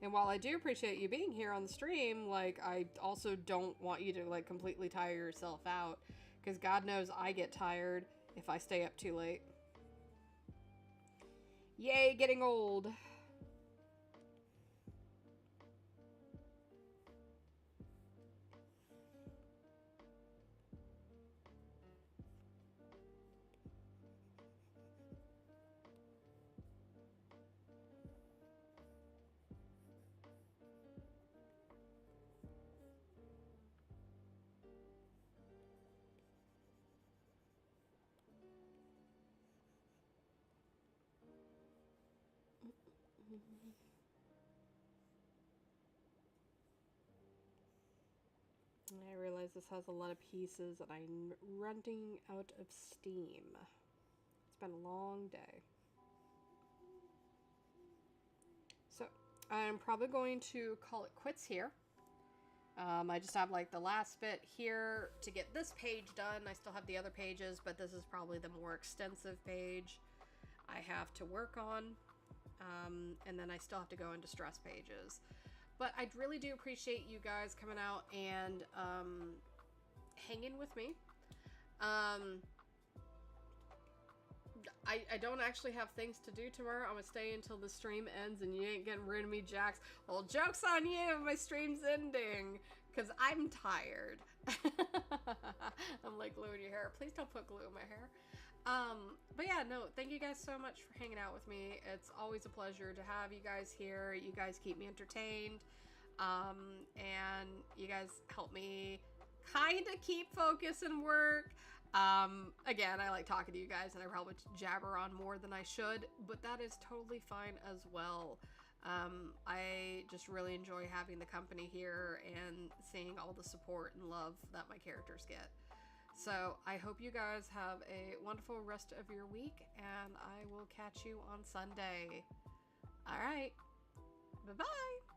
And while I do appreciate you being here on the stream, like, I also don't want you to, like, completely tire yourself out. Because God knows I get tired if I stay up too late. Yay, getting old. I realize this has a lot of pieces and I'm running out of steam. It's been a long day. So I'm probably going to call it quits here. I just have like the last bit here to get this page done. I still have the other pages, but this is probably the more extensive page I have to work on. And then I still have to go into stress pages. But I really do appreciate you guys coming out and hanging with me. I don't actually have things to do tomorrow. I'm gonna stay until the stream ends and you ain't getting rid of me, Jax. Well, joke's on you, my stream's ending. Because I'm tired. I'm like glue in your hair. Please don't put glue in my hair. But yeah, no, thank you guys so much for hanging out with me. It's always a pleasure to have you guys here. You guys keep me entertained. And you guys help me kind of keep focus and work. Again, I like talking to you guys and I probably jabber on more than I should, but that is totally fine as well. I just really enjoy having the company here and seeing all the support and love that my characters get. So I hope you guys have a wonderful rest of your week and I will catch you on Sunday. All right. Bye-bye.